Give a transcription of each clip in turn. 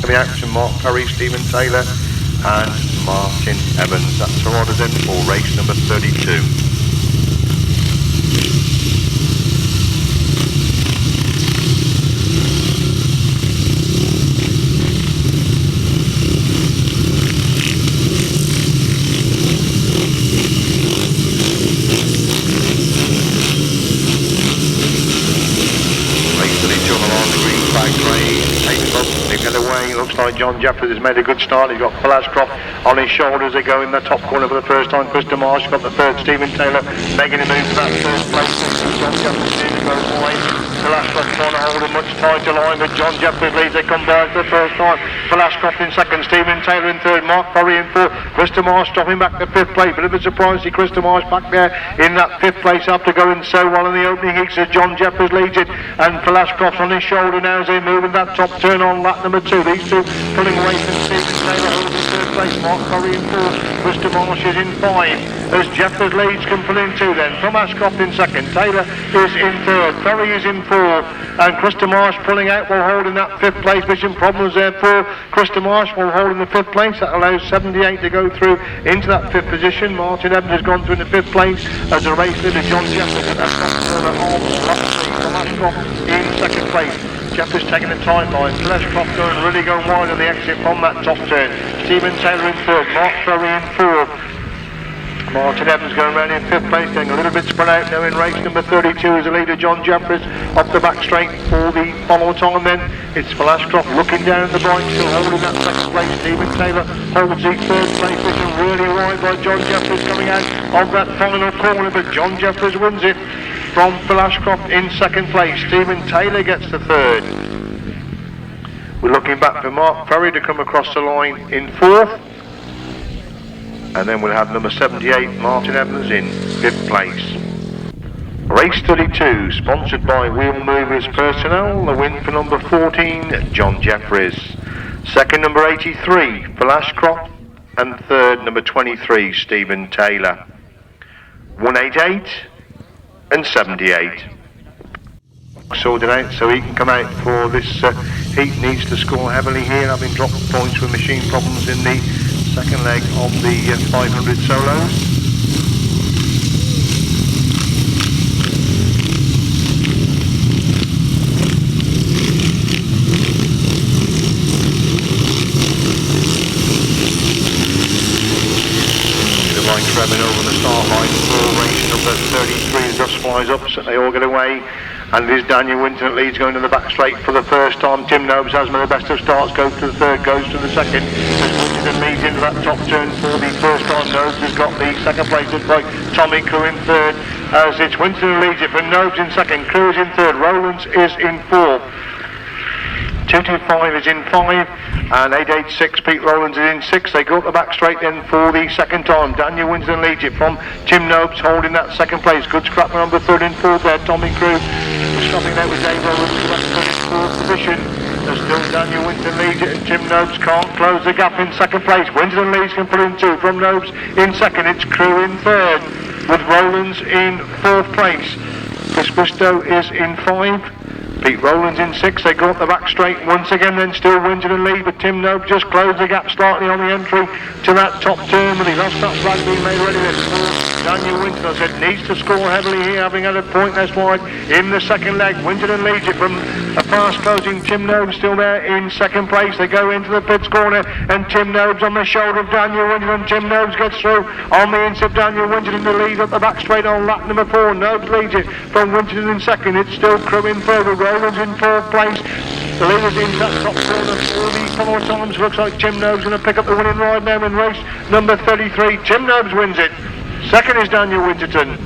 coming out to Mark Ferry, Stephen Taylor and Martin Evans. That's the riders in for race number 32. Looks like John Jefferies has made a good start. He's got Ashcroft on his shoulders. They go in the top corner for the first time. Krista Marsh got the third. Stephen Taylor making a move to that first place. John Jefferies needs to go wide. Ashcroft trying to hold a much tighter line, but John Jefferies leads. They come by for the first time. Ashcroft in second. Stephen Taylor in third. Mark Ferry in fourth. Krista Marsh stopping back to fifth place. Bit of a surprise to see Krista Marsh back there in that fifth place after going so well in the opening heats as John Jefferies leads it. And Ashcroft on his shoulder now as they move in that top turn on lap number 2. These two pulling away from Stephen Taylor holds in third place. Mark Ferry in fourth. Krista Marsh is in 5 as Jefferies leads can pull in 2 then. From Ashcroft in second. Taylor is in third. Ferry is in 4. And Krista Marsh pulling out while holding that 5th place. Mission problems there for Krista Marsh while holding the 5th place. That allows 78 to go through into that 5th position. Martin Evans has gone through in the 5th place as a race leader. John Jefferies at from Ashcroft in 2nd place. Jefferies taking the tight line. Ashcroft really going wide on the exit from that top turn. Stephen Taylor in 3rd. Mark Ferry in 4th. Martin Evans going around in 5th place, getting a little bit spread out now in race number 32 as the leader John Jefferies off the back straight for the follow time then. It's Ashcroft looking down at the bike, still holding that 2nd place. Stephen Taylor holds the 3rd place, which is really wide by John Jefferies coming out of that final corner, but John Jefferies wins it from Ashcroft in 2nd place. Stephen Taylor gets the 3rd. We're looking back for Mark Ferry to come across the line in 4th. And then we'll have number 78, Martin Evans in 5th place. Race 32, sponsored by Wheel Movers Personnel. The win for number 14, John Jefferies. Second, number 83, Ashcroft. And third, number 23, Stephen Taylor. 188 and 78. Sorted out so he can come out for this heat. Needs to score heavily here, having dropped points with machine problems in the second leg of the 500 solos. The line grabbing over the start line for race number 33. The dust flies up, so they all get away. And it is Daniel Winterton leads going to the back straight for the first time. Tim Nobes has made the best of starts, goes to the 3rd, goes to the 2nd. Winterton leads into that top turn for the first time. Nobes has got the 2nd place by Tommy Crew in 3rd. As it's Winterton leads it for Nobes in 2nd, Crew is in 3rd, Rowlands is in 4th. 225 is in 5 and 886 Pete Rowlands is in 6. They go up the back straight then for the 2nd time. Daniel Winterton leads it from Tim Nobes holding that 2nd place. Good scrap number 3rd and 4th there. Tommy Crew stopping out with Dave Rowlands in 4th position. There's still Daniel Winterton leads it and Tim Nobes can't close the gap in 2nd place. Winterton leads can put in 2 from Nobes in 2nd. It's Crew in 3rd with Rowlands in 4th place. Chris Bristow is in 5. Pete Rowlands in 6, they go up the back straight once again, then still Winterton lead, but Tim Nobes just closed the gap slightly on the entry to that top turn, but he lost that flag being made ready then for Daniel Winterton. I said needs to score heavily here, having had a point less wide in the 2nd leg. Winterton leads it from a fast closing Tim Nobes still there in 2nd place. They go into the pits corner and Tim Nobes on the shoulder of Daniel Winterton. Tim Nobes gets through on the inside of Daniel Winterton to lead up the back straight on lap number 4. Nobes leads it from Winterton in 2nd. It's still Crew in 3rd. Rowlands in 4th place. The leader's into that top corner for the follow times. Looks like Tim Nobes going to pick up the winning ride now in race number 33. Tim Nobes wins it. 2nd is Daniel Winterton.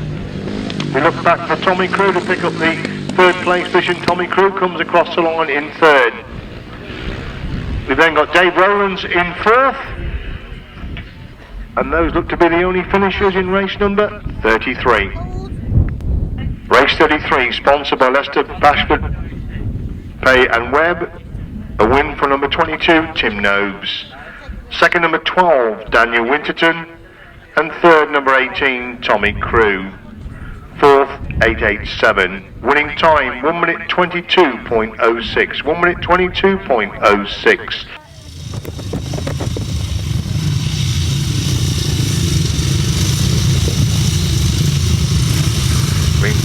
We look back for Tommy Crew to pick up the 3rd place position. Tommy Crew comes across the line in 3rd. We've then got Dave Rowlands in 4th. And those look to be the only finishers in race number 33. Race 33, sponsored by Leicester, Bashford, Pay and Webb. A win for number 22, Tim Nobes. 2nd, number 12, Daniel Winterton. And 3rd, number 18, Tommy Crew. 4th, 887. Winning time, 1 minute 22.06. 1 minute 22.06.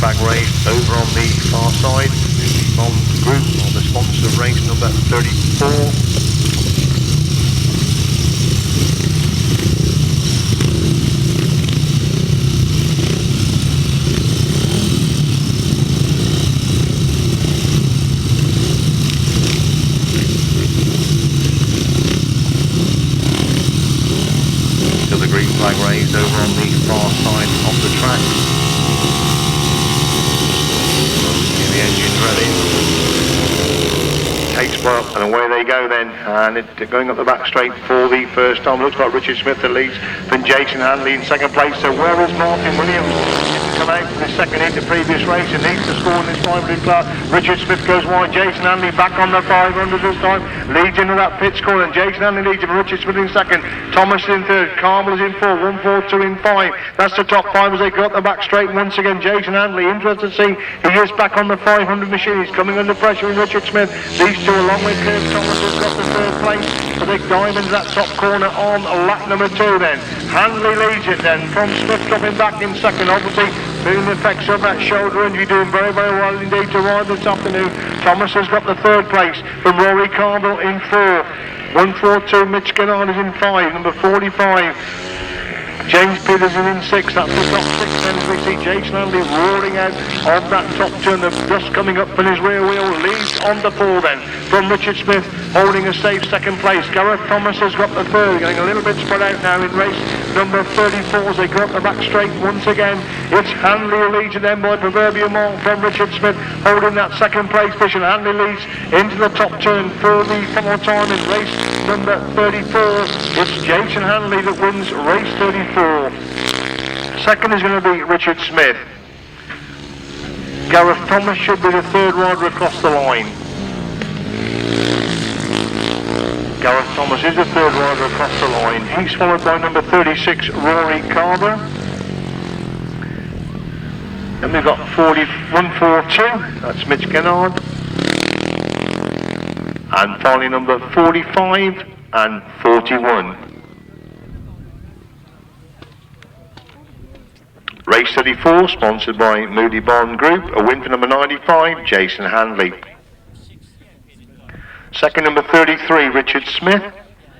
flag raised over on the far side. From the group on the sponsor of race number 34. Flag raised over on the far side of the track. The engine's ready. Takes well, and away they go then. And it going up the back straight for the first time. Looks like Richard Smith that leads, then Jason Handley in second place. So where is Martin Williams? Come out for the second in the previous race and needs to score in this 500 class. Richard Smith goes wide. Jason Handley back on the 500 this time. Leads into that pit score, and Jason Handley leads over Richard Smith in second. Thomas in third. Carr is in four. 1-4-2 in five. That's the top five as they go up the back straight once again. Jason Handley, interested to see. He is back on the 500 machine. He's coming under pressure in Richard Smith. These two along with Kirk Thomas has got the third place. The big diamonds that top corner on lap number 2 then. Handley leads it then from Smith dropping back in second. Obviously feeling the effects of that shoulder injury, doing very, very well indeed to ride this afternoon. Thomas has got the third place from Rory Caveill in 4. 1-4-2, Mitch Gennard is in 5, number 45. James Peterson in 6, that's the top 6 then as we see Jason Handley roaring out of that top turn, the dust coming up from his rear wheel, leads on the 4 then from Richard Smith, holding a safe second place. Gareth Thomas has got the third, getting a little bit spread out now in race number 34 as they go up the back straight once again. It's Handley who leads it then by proverbial mark from Richard Smith, holding that second place position. Handley leads into the top turn for the final time in race number 34. It's Jason Handley that wins race 34. Second is going to be Richard Smith. Gareth Thomas should be the third rider across the line. Gareth Thomas is the third rider across the line. He's followed by number 36, Rory Carr. Then we've got 1-4-2, that's Mitch Gennard. And finally number 45 and 41. Race 34, sponsored by Moody Bond Group, a win for number 95, Jason Handley. Second, number 33, Richard Smith.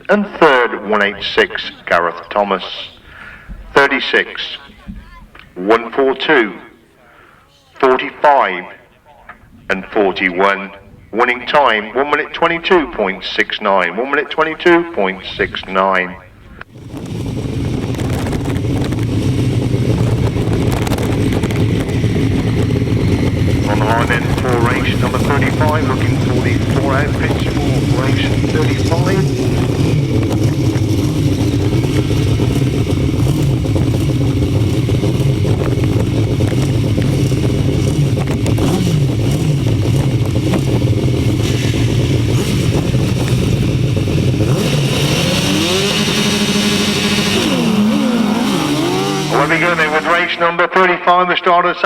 And third, 186, Gareth Thomas. 36, 142, 45, and 41. Winning time, 1 minute 22.69. 1 minute 22.69. On the line then for race number 35, looking for the 4 outfits for race 35. Well, we go then with race number 35, the start of the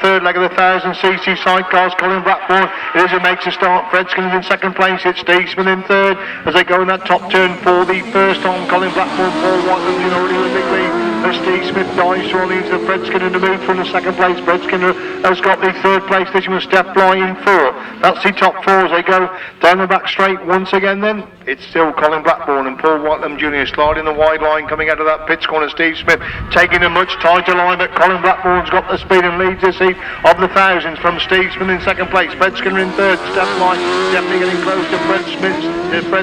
third leg of the 1000cc sidecars. Colin Blackburn, it is who makes a start. Fred Skinner's in second place. It's Steve Smith in third as they go in that top turn for the first time. Colin Blackburn, Paul Whiteland, already with a big lead. As Steve Smith dives through leads the Fred Skinner to move from the second place. Fred Skinner has got the third place position with Steph Bly in 4. That's the top 4 as they go down the back straight once again then. It's still Colin Blackburn and Paul Whiteland Jr. sliding the wide line coming out of that pits corner. Steve Smith taking a much tighter line, but Colin Blackburn's got the speed and leads this heat of the thousands from Steve Smith in second place. Fred Skinner in third. Steph Bly definitely getting close to Fred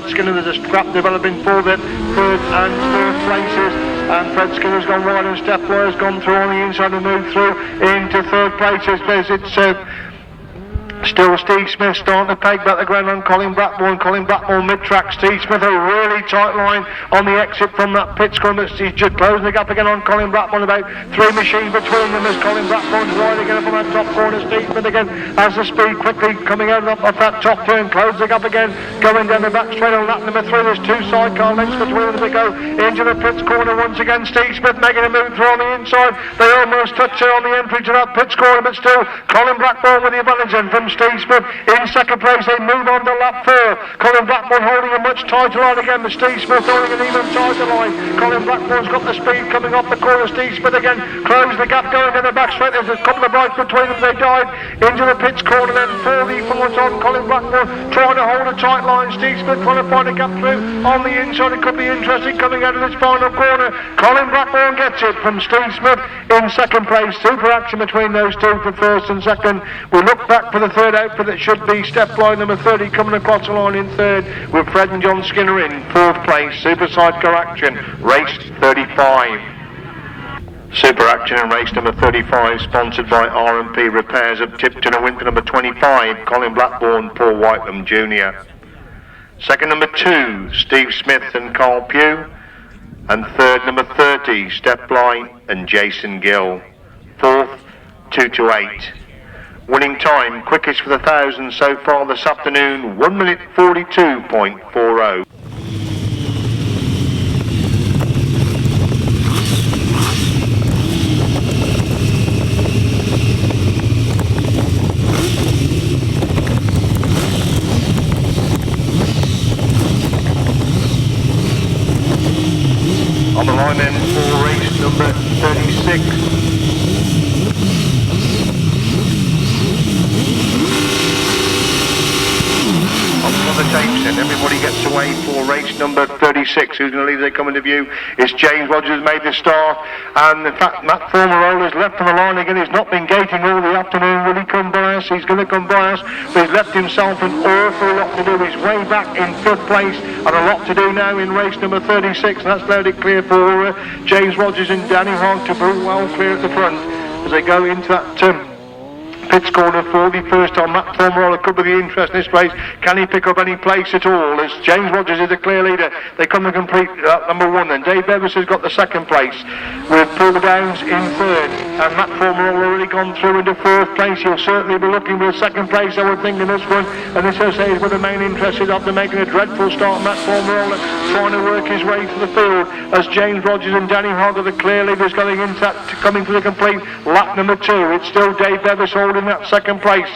Skinner. There's a scrap developing for them. Third and fourth places. And Fred Skinner's gone wide and Steph Bly has gone through on the inside and moved through into third place. It's still Steve Smith starting to peg back the ground on Colin Blackburn. Colin Blackburn mid-track. Steve Smith a really tight line on the exit from that pit corner, but he's just closing the gap again on Colin Blackburn. About 3 machines between them as Colin Blackburn's wide again up on that top corner. Steve Smith again has the speed quickly coming out of that top turn. Close the gap again, going down the back straight on lap number 3. There's 2 sidecar lengths between them as they go into the pit corner once again. Steve Smith making a move through on the inside. They almost touch it on the entry to that pit corner, but still Colin Blackburn with the advantage. And from Steve Smith in second place. They move on to lap 4. Colin Blackburn holding a much tighter line again, but Steve Smith holding an even tighter line. Colin Blackburn's got the speed coming off the corner. Steve Smith again closed the gap going to the back straight. There's a couple of bikes between them. They dive into the pits corner, then 4v4's on. Colin Blackburn trying to hold a tight line. Steve Smith trying to find a gap through on the inside. It could be interesting coming out of this final corner. Colin Blackburn gets it from Steve Smith in second place. Super action between those two for first and second. We look back for the third outfit that should be step line number 30 coming across the line in third, with Fred and John Skinner in fourth place. Super Sidecar Action, race 35. Super Action in race number 35, sponsored by R&P Repairs of Tipton and Winter number 25, Colin Blackburn, Paul Whitelam Jr. Second number 2, Steve Smith and Carl Pugh. And third number 30, Step Line and Jason Gill. Fourth, 2 to 8. Winning time, quickest for the 1,000 so far this afternoon, 1 minute 42.40. On the line then for race number 36. On the tapes then, everybody gets away for race number 36. Who's going to leave their coming to view? It's James Rogers made the start, and in fact Matt Formerola's left on the line again. He's not been gating all the afternoon. Will he come by us? He's going to come by us, but he's left himself an awful lot to do. He's way back in fifth place and a lot to do now in race number 36, and that's loaded clear for James Rogers and Danny Hogg to be well clear at the front as they go into that pits corner for the first time. Matt Formerola could be the interest in this race. Can he pick up any place at all? As James Rogers is the clear leader, they come to complete number 1 then. Dave Bevis has got the second place with Paul Downs in third, and Matt Formerola already gone through into fourth place. He'll certainly be looking for a second place, I would think, in this one, and this is where the main interest is after making a dreadful start. Matt Formerola trying to work his way to the field as James Rogers and Danny Hogg are the clear leaders going into that, coming to the complete lap number 2. It's still Dave Bevis holding that second place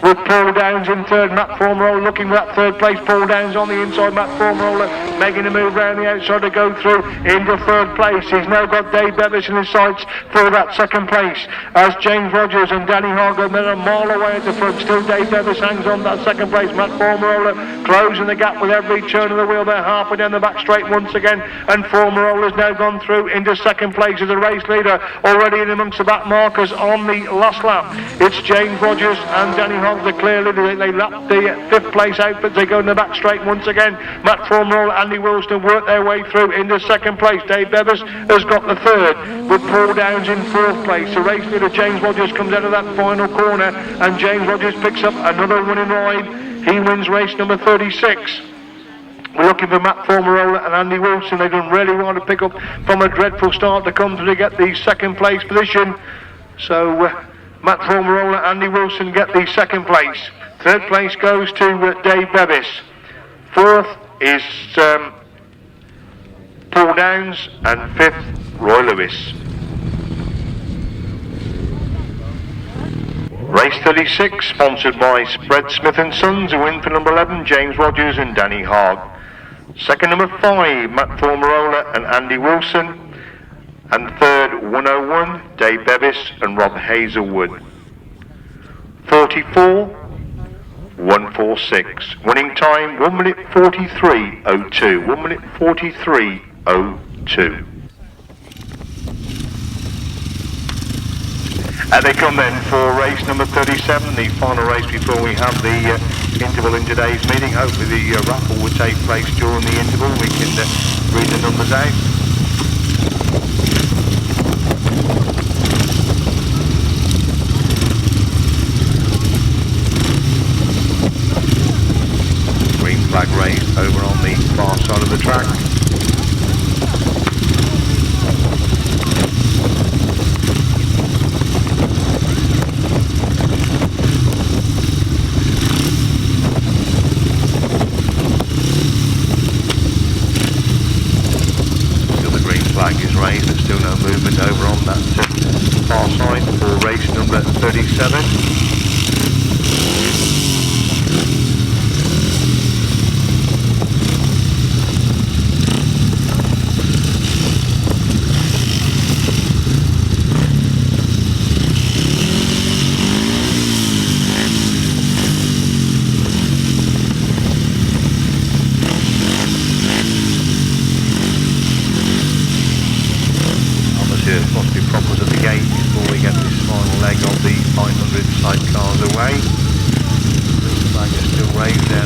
with Paul Downs in third. Matt Formerola looking for that third place. Paul Downs on the inside. Matt Formerola making a move around the outside to go through into third place. He's now got Dave Bevis in his sights for that second place as James Rogers and Danny Hogg are then a mile away at the front. Still Dave Bevis hangs on that second place. Matt Formerola closing the gap with every turn of the wheel. They're halfway down the back straight once again, and Formerola's now gone through into second place as a race leader, already in amongst the back markers on the last lap. It's James Rogers and Danny Hogg the clear leader. They lap the fifth place outfit. They go in the back straight once again. Matt Formerola, Andy Wilson work their way through into second place. Dave Bevis has got the third with Paul Downs in fourth place. The race leader James Rogers comes out of that final corner, and James Rogers picks up another winning ride. He wins race number 36. We're looking for Matt Formerola and Andy Wilson. They don't really want to pick up from a dreadful start to come to get the second place position. So Matt Formerola, Andy Wilson get the second place. Third place goes to Dave Bevis. Fourth is Paul Downs, and fifth Roy Lewis. Race 36 sponsored by Spread Smith & Sons, who win for number 11 James Rogers and Danny Hogg. Second number 5 Matt Formerola and Andy Wilson. And third, 101, Dave Bevis and Rob Hazelwood. 44, 146. Winning time, 1 minute 43.02. 1 minute 43.02. And they come then for race number 37, the final race before we have the interval in today's meeting. Hopefully the raffle will take place during the interval. We can read the numbers out. Flag raised over on the far side of the track. Still the green flag is raised. There's still no movement over on that far side for race number 37.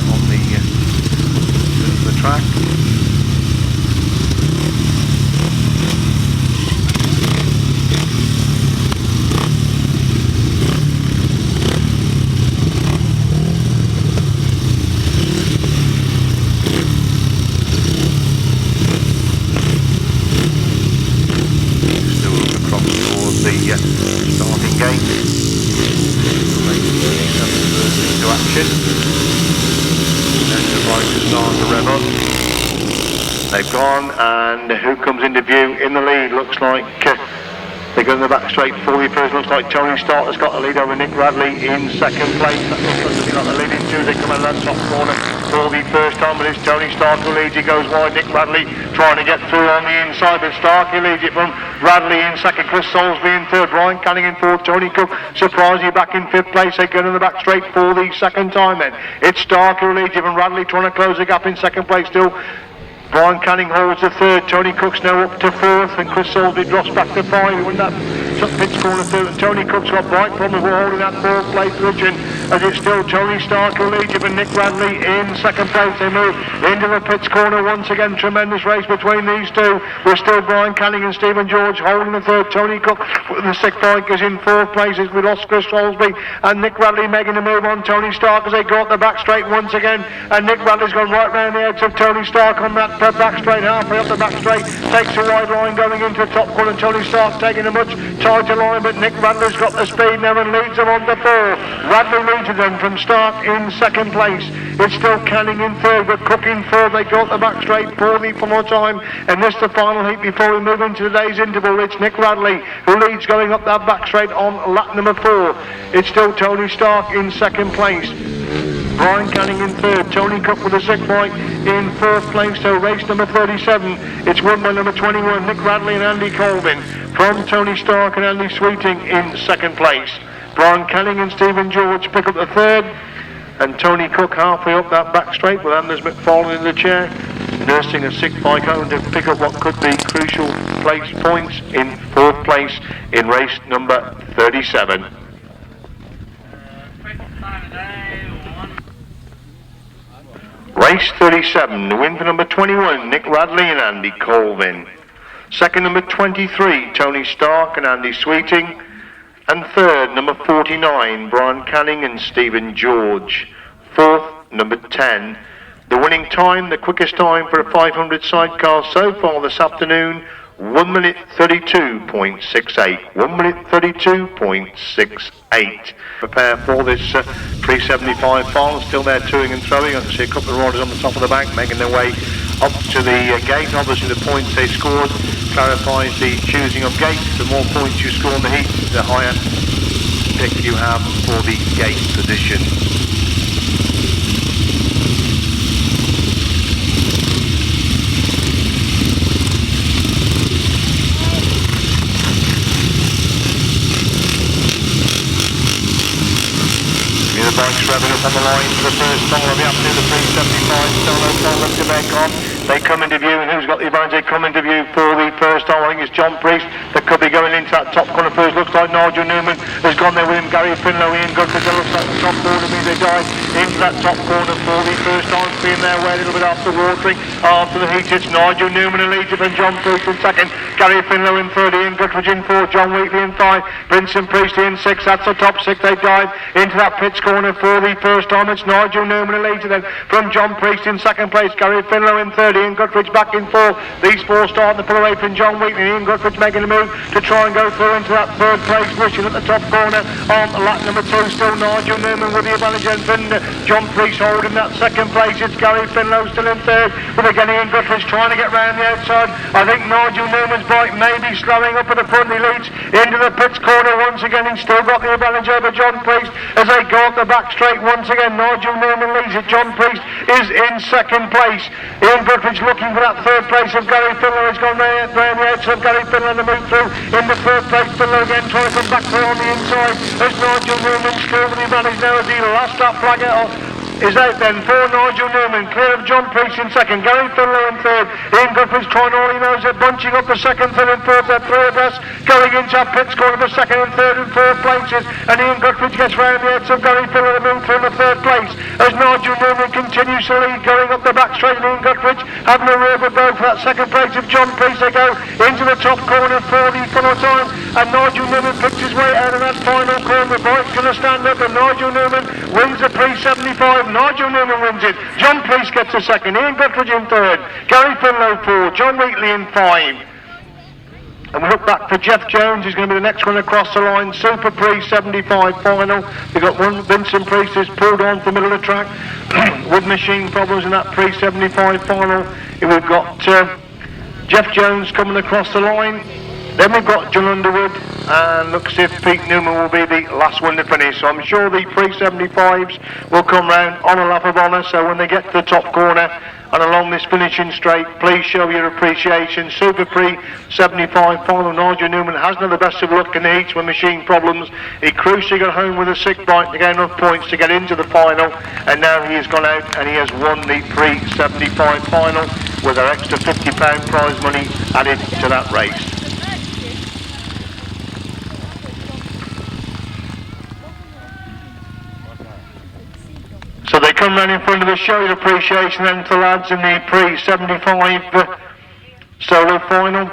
on the track. Starting gate. Into action. Then the bike to start to rev up. They've gone, and who comes into view in the lead? Looks like they go in the back straight. 41st looks like Tony Stott has got the lead over Nick Radley in second place. That looks like they've got the lead into as they come out of that top corner for the first time, but it's Tony Stark who leads. He goes wide. Nick Radley trying to get through on the inside, but Stark he leads it from Radley in second, Chris Salisbury in third, Brian Canning in fourth, Tony Cook surprisingly back in fifth place. They go in the back straight for the second time then. It's Stark who leads it from Radley trying to close the gap in second place still. Brian Canning holds the third, Tony Cook's now up to fourth, and Chris Salisbury drops back to five. He won that pitch corner third, and Tony Cook's got bright problems with holding that fourth place position, as it's still Tony Stark who leads it, and Nick Radley in second place. They move into the pitch corner once again. Tremendous race between these two. We're still Brian Canning and Stephen George holding the third. Tony Cook, the sixth bike, is in fourth place. We lost Chris Salisbury and Nick Radley making a move on Tony Stark as they go up the back straight once again, and Nick Radley's gone right round the edge of Tony Stark on that back straight, halfway up the back straight, takes a wide line going into the top corner. Tony Stark's taking a much tighter line, but Nick Radley's got the speed now and leads them on to four. Radley leads them from Stark in second place. It's still Canning in third, but Cook in fourth. They go up the back straight for the full time, and this the final heat before we move into today's interval. It's Nick Radley who leads going up that back straight on lap number 4. It's still Tony Stark in second place, Brian Canning in third, Tony Cook with a sixth bike in fourth place. So race number 37, it's won by number 21, Nick Radley and Andy Colvin, from Tony Stark and Andy Sweeting in second place. Brian Canning and Stephen George pick up the third, and Tony Cook halfway up that back straight with Anders McFarlane in the chair, nursing a sixth bike home to pick up what could be crucial place points in fourth place in race number 37. Race 37, the win for number 21, Nick Radley and Andy Colvin. Second, number 23, Tony Stark and Andy Sweeting. And third, number 49, Brian Canning and Stephen George. Fourth, number 10. The winning time, the quickest time for a 500 sidecar so far this afternoon, 1 minute 32.68. 1 minute 32.68. Prepare for this pre-75 final, still there toing and throwing. I can see a couple of riders on the top of the bank making their way up to the gate. Obviously the points they scored clarifies the choosing of gate. The more points you score in the heat, the higher pick you have for the gate position. The bike's revving up on the line for the first time of the afternoon, the 375 solo fall up to back on. They come into view, and who's got the advantage? They come into view for the first time. I think it's John Priest that could be going into that top corner first. Looks like Nigel Newman has gone there with him. Gary Finlow, Ian Gutteridge, looks like the top corner. They dive into that top corner for the first time, being there way a little bit after watering. After the heat, it's Nigel Newman and leads it, and John Priest in second. Gary Finlow in third, Ian Gutteridge in fourth, John Wheatley in five, Vincent Priest in six. That's the top six. They dive into that pitch corner for the first time. It's Nigel Newman and leads it then from John Priest in second place, Gary Finlow in third, Ian Gutteridge back in fourth. These four starting to pull away from John Wheatley. Ian Gutteridge making a move to try and go through into that third place position at the top corner on lap number 2. Still Nigel Newman with the advantage, and John Priest holding that second place. It's Gary Finlow still in third, but again Ian Gutteridge trying to get round the outside. I think Nigel Newman's bike may be slowing up at the front. He leads into the pits corner once again. He's still got the advantage over John Priest as they go up the back straight once again. Nigel Newman leads it. John Priest is in second place. Ian Gutteridge looking for that third place of Gary Finlow. Has gone round the outside of Gary Finlow to move through in the third place. Finlow again trying to come back through on the inside as Nigel Newman still with the advantage now as he lost that flag out. is out then for Nigel Newman, clear of John Priest in second, Gary Finlow in third, Ian Gutteridge trying all he knows, they're bunching up for second, third and fourth, they're three abreast, going into our pits corner for second and third and fourth places, and Ian Gutteridge gets round the heads of Gary Finlow to move through in the third place, as Nigel Newman continues to lead, going up the back straight, and Ian Gutteridge having a rear good go for that second place of John Priest. They go into the top corner for the full time, and Nigel Newman picks his way out of that final corner. The bike's going to stand up, and Nigel Newman wins the pre-75. Nigel Newman wins it. John Priest gets a second. Ian Gutteridge in third. Gary Finlow 4. John Wheatley in 5. And we look back for Jeff Jones, who's going to be the next one across the line. Super Pre-75 final. We've got one Vincent Priest who's pulled on to the middle of the track with machine problems in that Pre-75 final. We've got Jeff Jones coming across the line. Then we've got John Underwood, and looks as if Pete Newman will be the last one to finish. So I'm sure the Pre-75s will come round on a lap of honour. So when they get to the top corner and along this finishing straight, please show your appreciation. Super Pre-75 final. Nigel Newman hasn't had the best of luck in the heats with machine problems. He crucially got home with a sick bike to get enough points to get into the final, and now he has gone out and he has won the Pre-75 final with our extra £50 prize money added to that race. So they come round in front of the show your appreciation then to the lads in the Pre-75 solo final.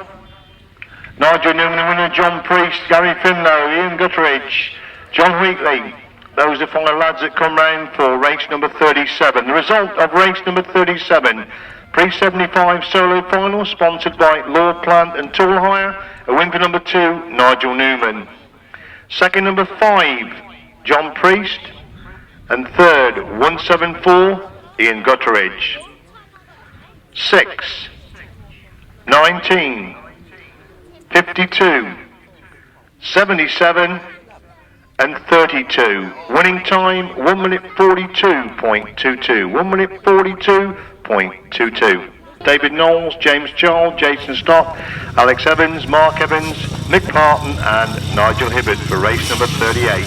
Nigel Newman, the winner, John Priest, Gary Finlow, Ian Gutteridge, John Wheatley. Those are the final lads that come round for race number 37. The result of race number 37, Pre-75 solo final, sponsored by Law Plant and Tool Hire. A win for number 2, Nigel Newman. Second, number 5, John Priest. And third, 174, Ian Gutteridge. 6, 19, 52, 77 and 32. Winning time 1 minute 42.22. 1 minute 42.22. David Knowles, James Childe, Jason Stott, Alex Evans, Mark Evans, Mick Parton and Nigel Hibbard for race number 38.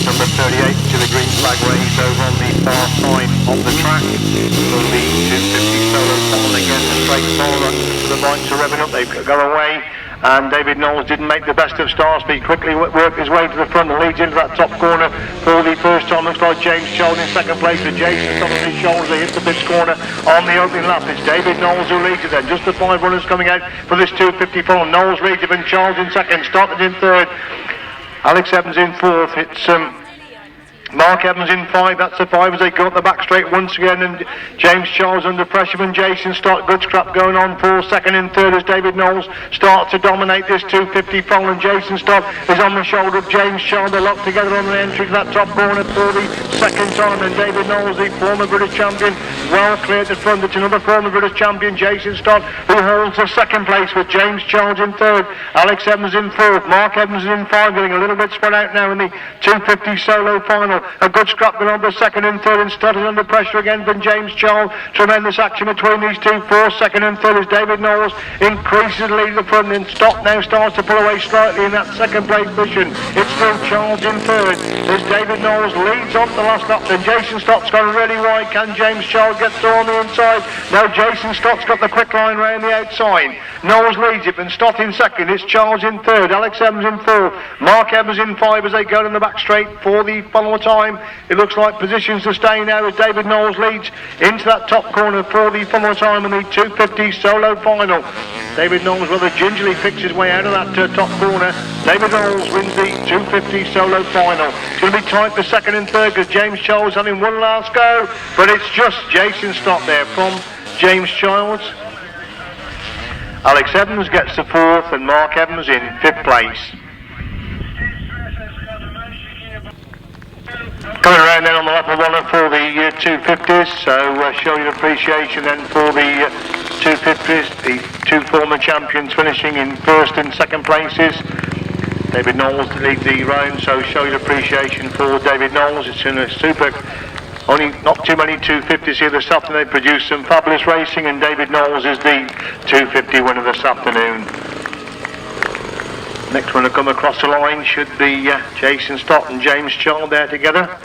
Number 38 to the green flag race over on the far side of the track. So the 250 solo final again, the straight forward to the bikes are revving up, they've got away, and David Knowles didn't make the best of starts, but he quickly worked his way to the front and leads into that top corner for the first time. Looks like James Childe in second place with Jason Stott on his shoulders. They hit the pits corner on the opening lap. It's David Knowles who leads it then. Just the 5 runners coming out for this 250 final. Knowles leads it and Childe in second, Stott in third. Alex Evans in fourth. It's Mark Evans in 5, that's the 5 as they go up the back straight once again, and James Childe under pressure from Jason Stott. Good scrap going on for second and third as David Knowles starts to dominate this 250 final, and Jason Stott is on the shoulder of James Childe. They're locked together on the entry to that top corner for the second time, and David Knowles, the former British champion, well clear at the front. It's another former British champion, Jason Stott, who holds the second place with James Childe in third, Alex Evans in fourth, Mark Evans in 5, getting a little bit spread out now in the 250 solo final. A good scrap going on for second and third, and Stott is under pressure again from James Childe. Tremendous action between these two. Fourth, second and third as David Knowles increases the lead at the front, and Stott now starts to pull away slightly in that second place position. It's still Childe in third as David Knowles leads on the last lap. Then Jason Stott's gone really wide. Can James Childe get through on the inside? No, Jason Stott's got the quick line round the outside. Knowles leads it, and Stott in second. It's Childe in third, Alex Evans in fourth, Mark Evans in 5 as they go in the back straight for the final time. It looks like positions to stay now as David Knowles leads into that top corner for the final time in the 250 solo final. David Knowles rather gingerly picks his way out of that top corner. David Knowles wins the 250 solo final. It's going to be tight for second and third because James Childe's having one last go, but it's just Jason Stott there from James Childe. Alex Evans gets the fourth and Mark Evans in 5th place. Coming around then on the lap of honour for the 250s, so show your appreciation then for the 250s, the 2 former champions finishing in 1st and 2nd places. David Knowles to lead the round, so show your appreciation for David Knowles. It's in a super, only not too many 250s here this afternoon. They produced some fabulous racing, and David Knowles is the 250 winner this afternoon. Next one to come across the line should be Jason Stott and James Childe there together.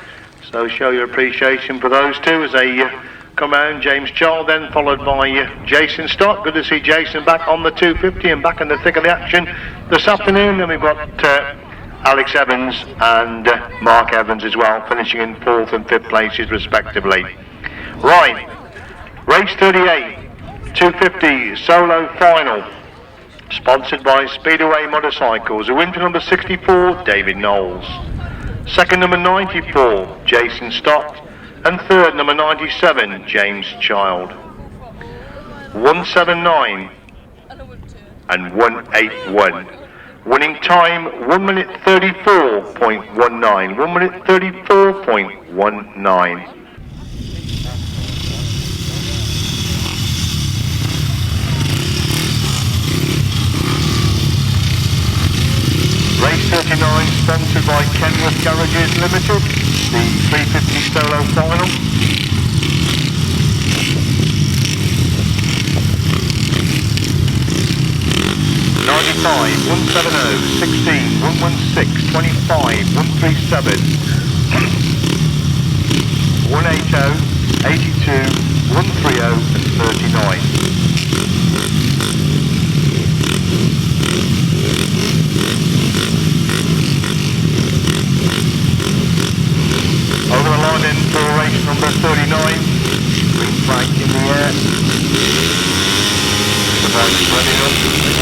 So show your appreciation for those two as they come round. James Childe then followed by Jason Stott. Good to see Jason back on the 250 and back in the thick of the action this afternoon. Then we've got Alex Evans and Mark Evans as well, finishing in 4th and 5th places respectively. Right, race 38, 250 solo final, sponsored by Speedway Motorcycles. A win for number 64, David Knowles. Second, number 94, Jason Stott. And third, number 97, James Childe. 179 and 181. Winning time 1 minute 34.19. 1 minute 34.19. Race 39, sponsored by Kenworth Garages Limited, the 350 solo final. '95, 170, 16, 116, 25, 137, 180, 82, 130 and 39. Over the line in for race number 39, green flag in the air. The boat's ready up,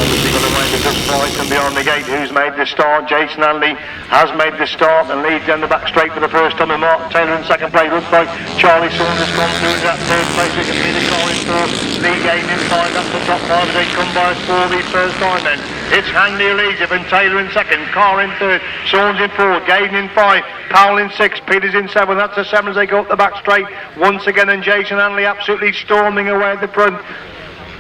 obviously got to make a good flight and beyond the gate. Who's made the start? Jason Handley has made the start and leads down the back straight for the first time. And Mark Taylor in second place. Looks like Charlie Saunders gone through that third place. We can see the car in fourth. Lee Gayden in five. That's the top five as they come by us for the first time then. It's Handley who leads it, and Taylor in second, Carr in third, Saunders in fourth, Gayden in five, Powell in six, Peters in seven. That's the seven as they go up the back straight once again, and Jason Handley absolutely storming away at the front.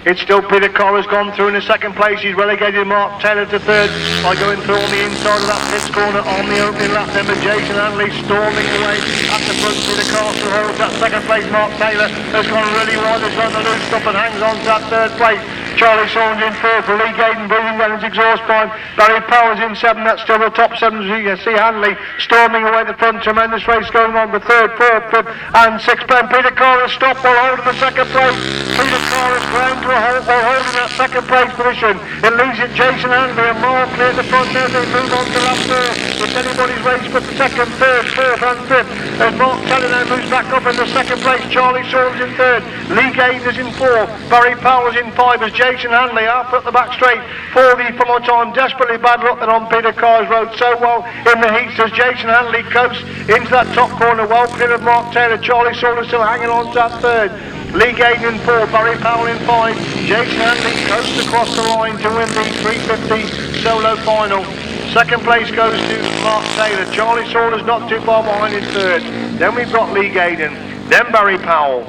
It's still Peter Carr has gone through in the second place. He's relegated Mark Taylor to third by going through on the inside of that pits corner on the opening lap. Then with Jason Handley storming away at the front. Peter Carr still holds that second place. Mark Taylor has gone really wide. Has run the loose stop and hangs on to that third place. Charlie Saunders in fourth, Lee Gayden breathing down his exhaust pipe. Barry Powell's in seven. That's still the top seven. As you can see Handley storming away at the front. Tremendous race going on with third, fourth, fifth and sixth. Peter Carr has stopped while holding the second place. Peter Carr has ground to a halt while holding that second place position. It leaves it Jason Handley and Mark clear the front there. They move on to lap four. It's anybody's race for the second, third, fourth and fifth. As Mark Taylor now moves back up in the second place. Charlie Saunders in third. Lee Gayden is in fourth. Barry Powell's in five as Jason Handley half at the back straight for the follow time. Desperately bad luck that on Peter Carr's road so well in the heats as Jason Handley coasts into that top corner. Well clear of Mark Taylor. Charlie Saunders still hanging on to that third. Lee Gayden in four, Barry Powell in five. Jason Handley coasts across the line to win the 350 solo final. Second place goes to Mark Taylor. Charlie Saunders not too far behind in third. Then we've got Lee Gayden. Then Barry Powell.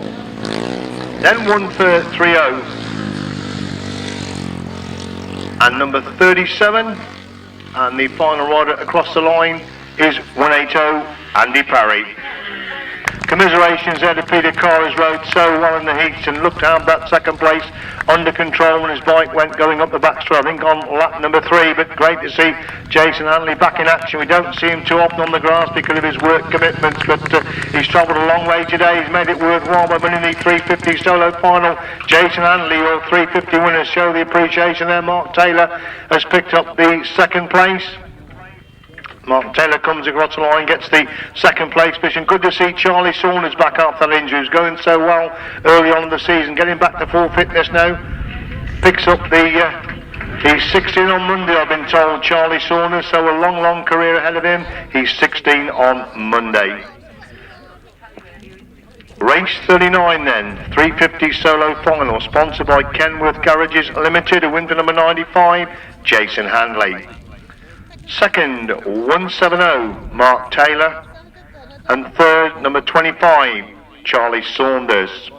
Then 130. And number 37. And the final rider across the line is 180, Andy Parry. Commiserations there to Peter Carr, who's rode so well in the heats and looked to have that second place under control when his bike went going up the back straight, I think on lap number 3, but great to see Jason Handley back in action. We don't see him too often on the grass because of his work commitments, but he's travelled a long way today. He's made it worthwhile by winning the 350 solo final. Jason Handley, your 350 winners, show the appreciation there. Mark Taylor has picked up the second place. Mark Taylor comes across the line, gets the second place position. Good to see Charlie Saunders back after that injury. He was going so well early on in the season, getting back to full fitness now. Picks up he's 16 on Monday, I've been told, Charlie Saunders, so a long career ahead of him. He's 16 on Monday. Race 39 then, 350 solo final, sponsored by Kenworth Garages Limited. A win for number 95, Jason Handley. Second, 170, Mark Taylor. And third, number 25, Charlie Saunders.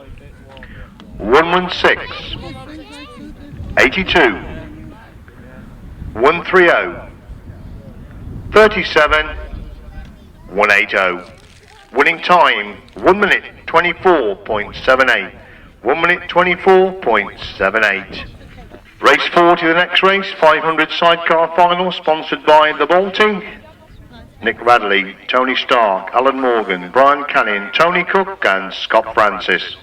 116, 82, 130, 37.180. Winning time 1 minute 24.78. 1 minute 24.78. Race 40, the next race, 500 sidecar final, sponsored by the Baltic. Nick Radley, Tony Stark, Alan Morgan, Brian Canning, Tony Cook and Scott Francis.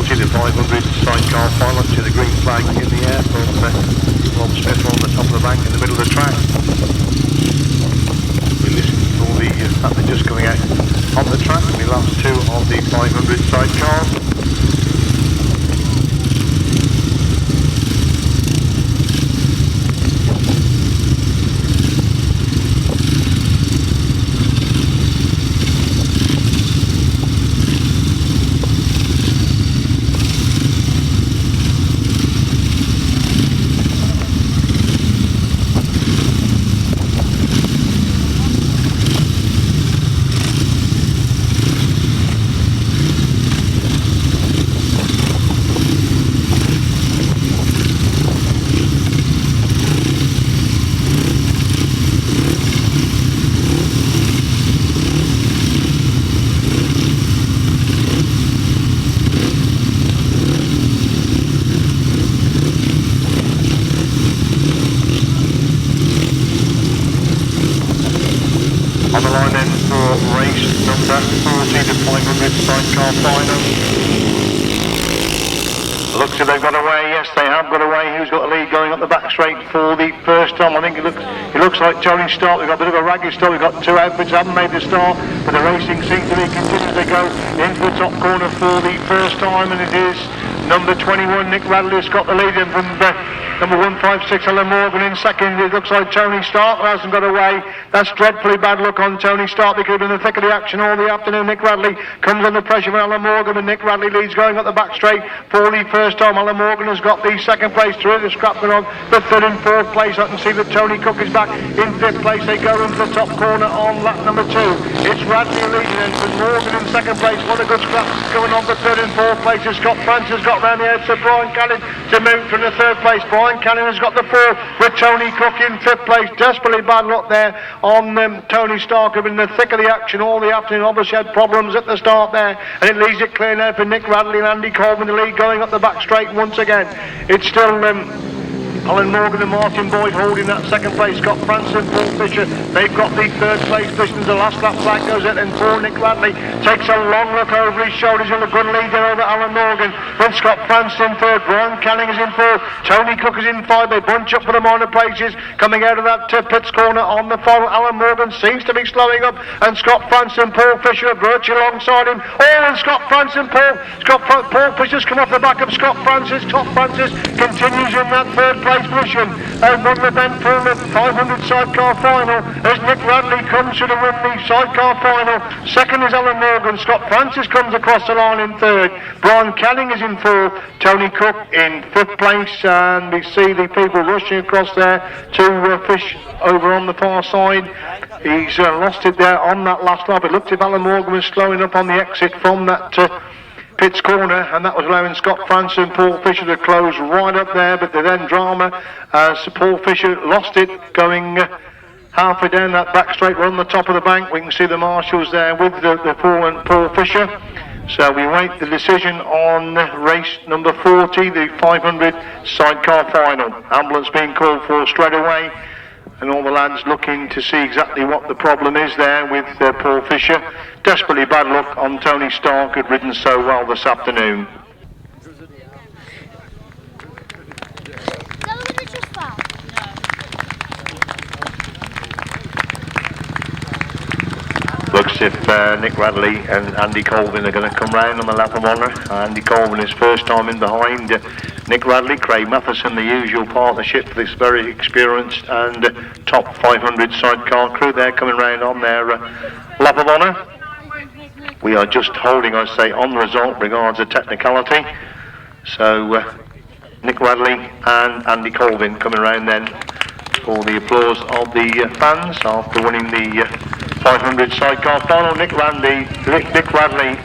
The 500 sidecar final to the green flag in the air from Rob Smith on the top of the bank in the middle of the track. We listen to all the that they're just coming out on the track. We last two of the 500 sidecars. Sidecar final. Looks like they've got away. Yes, they have got away. Who's got the lead going up the back straight for the first time? I think it looks like Tony Stott. We've got a bit of a ragged start. We've got two outfits haven't made the start, but the racing seems to be continuing. They go into the top corner for the first time, and it is number 21 Nick Radley has got the lead in from number 156 Alan Morgan in second. It looks like Tony Stark hasn't got away. That's dreadfully bad luck on Tony Stark. They could have been in the thick of the action all the afternoon. Nick Radley comes under pressure from Alan Morgan, and Nick Radley leads going up the back straight for the first time. Alan Morgan has got the second place through the scrapping on the third and fourth place. I can see that Tony Cook is back in fifth place. They go into the top corner on lap number 2. It's Radley leading in, but Morgan in second place. What a good scrap going on the third and fourth places. Scott Francis got round the edge to Brian Canning to move from the third place. Brian Canning has got the fourth with Tony Cook in fifth place. Desperately bad luck there on Tony Stark, who in the thick of the action all the afternoon. Obviously had problems at the start there, and it leaves it clear now for Nick Radley and Andy Colvin, the lead going up the back straight once again. It's still Alan Morgan and Martin Boyd holding that second place. Scott Francis and Paul Fisher, they've got the third place position. The last lap flag goes in, and poor Nick Radley takes a long look over his shoulders in a good lead there over Alan Morgan. Then Scott Francis in third, Brian Canning is in fourth, Tony Cook is in 5. They bunch up for the minor places. Coming out of that pits corner on the final, Alan Morgan seems to be slowing up, and Scott Francis and Paul Fisher are virtually alongside him. Oh, and Scott Francis and Paul Fisher's come off the back of Scott Francis. Scott Francis continues in that third place position and won the event for the 500 sidecar final as Nick Radley comes to win the sidecar final. Second is Alan Morgan. Scott Francis comes across the line in third. Brian Canning is in fourth. Tony Cook in fifth place, and we see the people rushing across there to fish over on the far side. He's lost it there on that last lap. It looked as if Alan Morgan was slowing up on the exit from that pits corner, and that was allowing Scott Francis and Paul Fisher to close right up there, but then drama as Paul Fisher lost it going halfway down that back straight. We're on the top of the bank. We can see the marshals there with the Paul Fisher. So we wait the decision on race number 40, the 500 sidecar final. Ambulance being called for straight away, and all the lads looking to see exactly what the problem is there with Paul Fisher. Desperately bad luck on Tony Stark, who'd ridden so well this afternoon. Looks Looks if Nick Radley and Andy Colvin are going to come round on the lap of honour. Andy Colvin is first time in behind Nick Radley. Craig Matheson, the usual partnership for this very experienced and top 500 sidecar crew. They're coming round on their lap of honour. We are just holding, I say, on the result regards to technicality. So Nick Radley and Andy Colvin coming round then for the applause of the fans after winning the 500 sidecar final. Nick Radley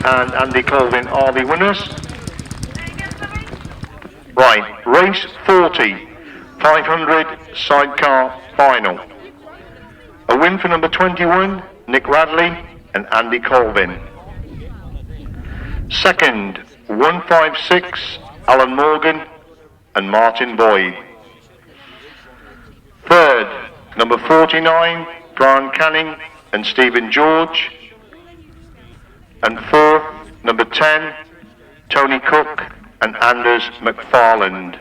and Andy Colvin are the winners. Right, race 40, 500 sidecar final. A win for number 21, Nick Radley and Andy Colvin. Second, 156, Alan Morgan and Martin Boyd. Third, number 49, Brian Canning and Stephen George. And fourth, number 10, Tony Cook and Anders McFarland.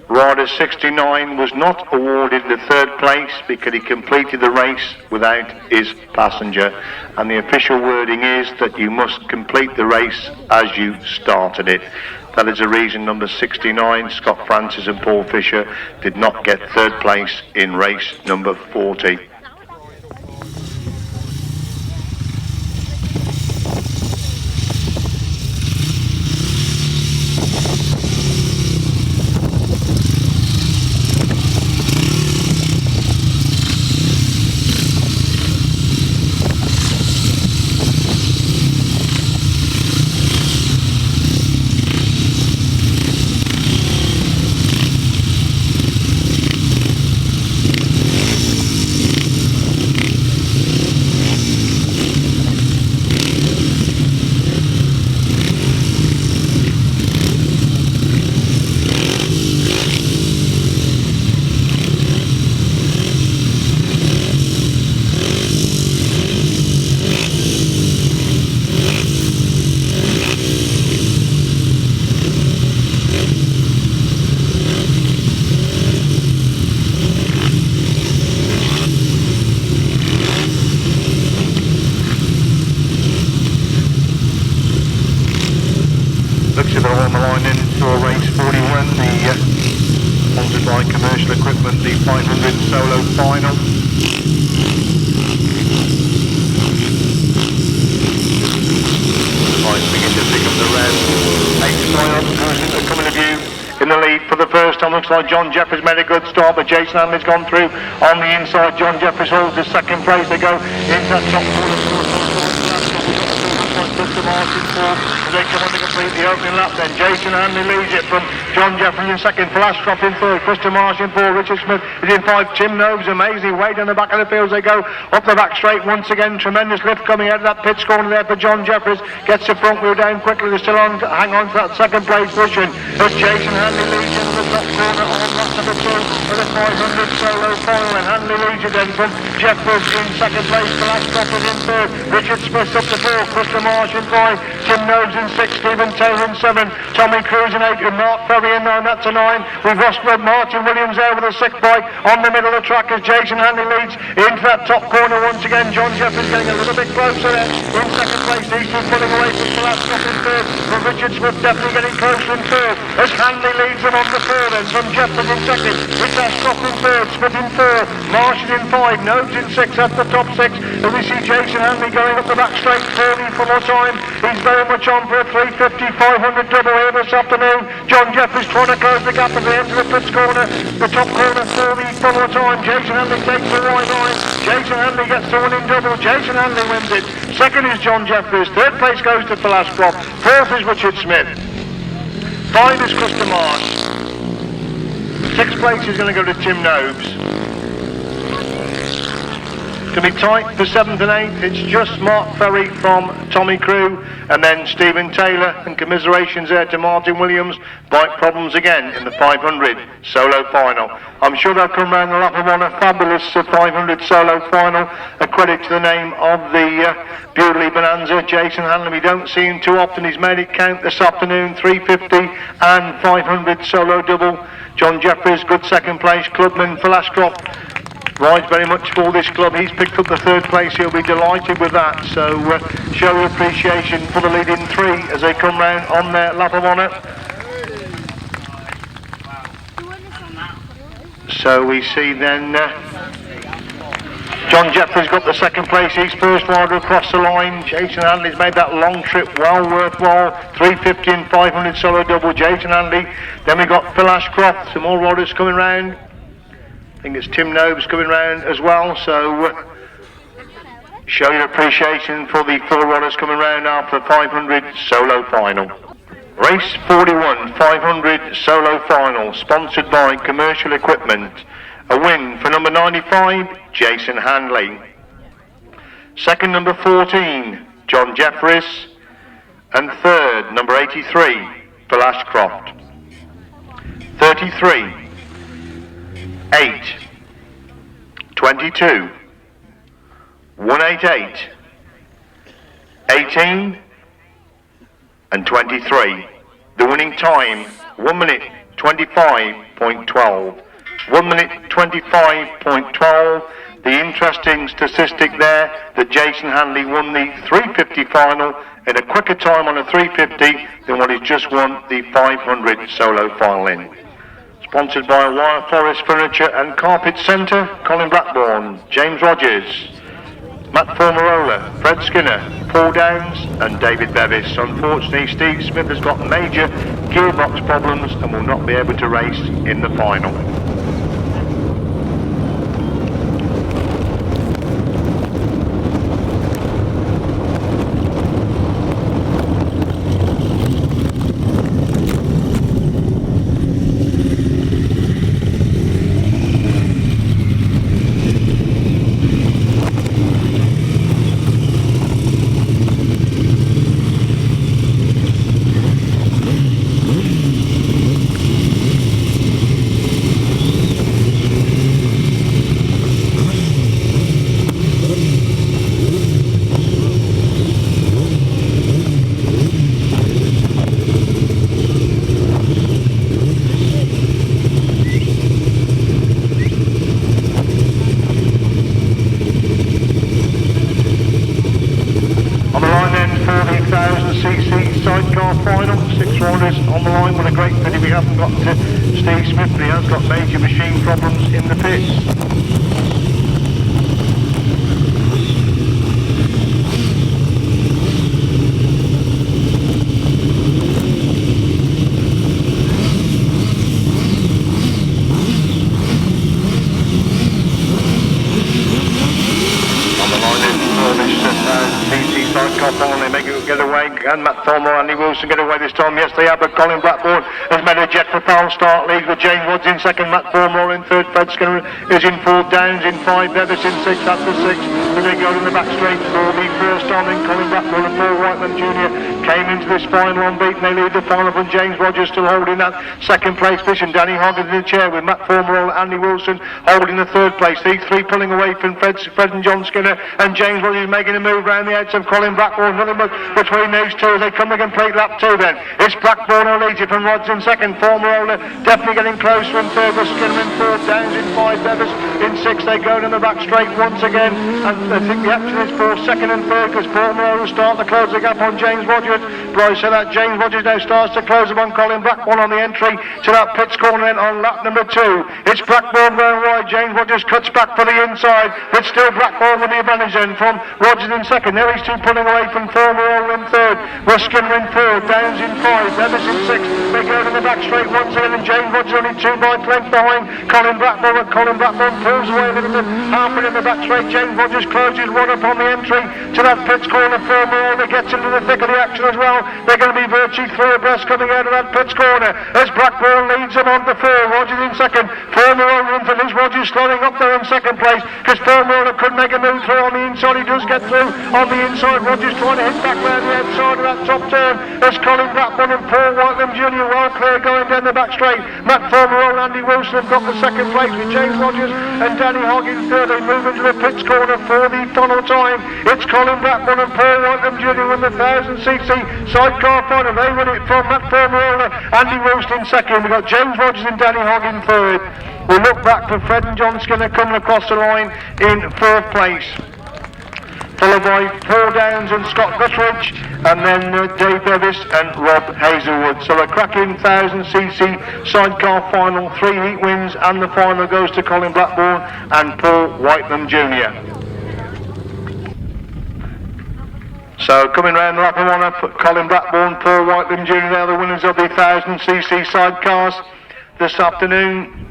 Rider 69 was not awarded the third place because he completed the race without his passenger, and the official wording is that you must complete the race as you started it. That is the reason number 69, Scott Francis and Paul Fisher, did not get third place in race number 40. Looks like John Jefferies made a good start, but Jason Handley's gone through on the inside. John Jefferies holds the second place. They go into that top corner. They come on to complete the opening lap then. Jason Handley leads it from John Jefferies in second, Ashcroft in third, Krista Marsh in fourth, Richard Smith is in five, Tim Nobes amazing way down the back of the field. They go up the back straight once again. Tremendous lift coming out of that pit corner there for John Jefferies. Gets the front wheel down quickly. They're still on, hang on to that second place position as Jason Handley leads into the top corner on lap number 2 for the 500 solo final. And Handley leads it then from Jefferies in second place, Ashcroft is in third, Richard Smith up to 4, Krista Marsh in 5, Tim Nobes in 6, Stephen Taylor in 7, Tommy Cruz in 8, and Mark Ferry in 9, that's a 9. We've lost Martin Williams there with a 6 bike on the middle of the track as Jason Handley leads into that top corner once again. John Jefferies getting a little bit closer there in second place. These two pulling away from Ashcroft in third, but Richard Smith definitely getting closer in third as Handley leads them on the third end from Jefferies in second. It's Ashcroft in third, Smith in third, Marsh in 5, Nobes in 6, that's the top 6. And we see Jason Handley going up the back straight, 40 for more time. He's very much on for a 350, 500 double here this afternoon. John Jefferies trying to close the gap at the end of the pits corner. The top corner, 40 for more time. Jason Handley takes the right line. Jason Handley gets the winning double. Jason Handley wins it. Second is John Jefferies. Third place goes to Ashcroft. Fourth is Richard Smith. 5 is Krista Marsh. 6th place is going to go to Tim Nobes. To be tight for 7th and 8th, it's just Mark Ferry from Tommy Crew, and then Stephen Taylor, and commiserations there to Martin Williams. Bike problems again in the 500 solo final. I'm sure they'll come round the lap of honour. Fabulous 500 solo final. A credit to the name of the Bewdley Bonanza, Jason Handley. We don't see him too often. He's made it count this afternoon. 350 and 500 solo double. John Jefferies, good second place. Clubman for Ashcroft. rides very much for this club. He's picked up the 3rd place. He'll be delighted with that. So show your appreciation for the leading 3 as they come round on their lap of honour. So we see then John Jefferies got the 2nd place. He's first rider across the line. Jason Handley's made that long trip well worthwhile. 350 and 500 solo double, Jason Handley. Then we got Phil Ashcroft, some more riders coming round. I think it's Tim Nobes coming round as well. So show your appreciation for the 4 riders coming round after the 500 solo final. Race 41, 500 solo final, sponsored by Commercial Equipment. A win for number 95, Jason Handley. 2nd, number 14, John Jefferies. And 3rd, number 83, Phil Ashcroft. 33, 8, 22, 188, 18, and 23. The winning time, 1 minute 25.12. 1 minute 25.12. The interesting statistic there that Jason Handley won the 350 final in a quicker time on a 350 than what he's just won the 500 solo final in. Sponsored by Wire Forest Furniture and Carpet Centre, Colin Blackburn, James Rogers, Matt Formarola, Fred Skinner, Paul Downs and David Bevis. Unfortunately, Steve Smith has got major gearbox problems and will not be able to race in the final. On the line, what a great pity we haven't got to Steve Smith, but he has got major machine problems in the pits. Get away, and Matt Thornmore and Andy Wilson get away this time. Yes, they have, but Colin Blackburn has made a jet for Powell start league with James Woods in 2nd, Matt Thornmore in 3rd, Fred Skinner is in 4th, Downs in 5, Bevis in 6, after 6, and they go in the back straight for the first time. Then Colin Blackburn and Paul Whiteman Jr. came into this final unbeaten. They lead the final from James Rogers still holding that 2nd place position. Danny Hoggins in the chair with Matt Thornmore and Andy Wilson holding the 3rd place. These 3 pulling away from Fred and John Skinner, and James Rogers making a move round the edge of Colin Blackburn. Nothing but between those 2 as they come again, plate lap 2 then. It's Blackburn who leads it from Rods in 2nd, Formarola definitely getting closer in 3rd, with Skinner in 4th, Downs in 5, Bevis in 6. They go in the back straight once again, and I think the action is for 2nd and 3rd because Formarola start to close the gap on James Rogers. But I say that James Rogers now starts to close upon Colin Blackburn on the entry to that pits corner then on lap number 2. It's Blackburn going wide, James Rogers cuts back for the inside, but still Blackburn with the advantage then from Rogers in 2nd. There he's 2 pulling away from Formarola in 3rd, with Skinner in 4th, Downs in 5, Bevis in 6. They go to the back straight once again, and James Rogers only 2 bike length behind Colin Blackburn, and Colin Blackburn pulls away a little bit, halfway in the back straight. James Rogers closes one up on the entry to that pits corner. Formarola gets into the thick of the action as well. They're going to be virtually 3 abreast coming out of that pits corner as Blackburn leads them on to 4. Rogers in 2nd, Formarola in 3rd. Rogers slowing up there in 2nd place because Formarola couldn't make a move through on the inside. He does get through on the inside. Rogers trying to hit back round the outside of that top turn as Colin Blackburn and Paul Whiteman Jr. well clear going down the back straight. Matt Formarola and Andy Wilson have got the 2nd place with James Rogers and Danny Hoggins 3rd. They move into the pits corner for the final time. It's Colin Blackburn and Paul Whiteman Jr. with the 1000cc sidecar final. They win it from Matt Formerola, Andy Wilson in second. We've got James Rogers and Danny Hogg in third. We look back for Fred and John Skinner coming across the line in fourth place, followed by Paul Downs and Scott Gutteridge, and then Dave Bevis and Rob Hazelwood. So a cracking 1000cc sidecar final, 3 heat wins, and the final goes to Colin Blackburn and Paul Whitelam Jr. So coming round the lap of honour, Colin Blackburn, Paul Whitelam Jr. They are the winners of the 1000cc sidecars this afternoon.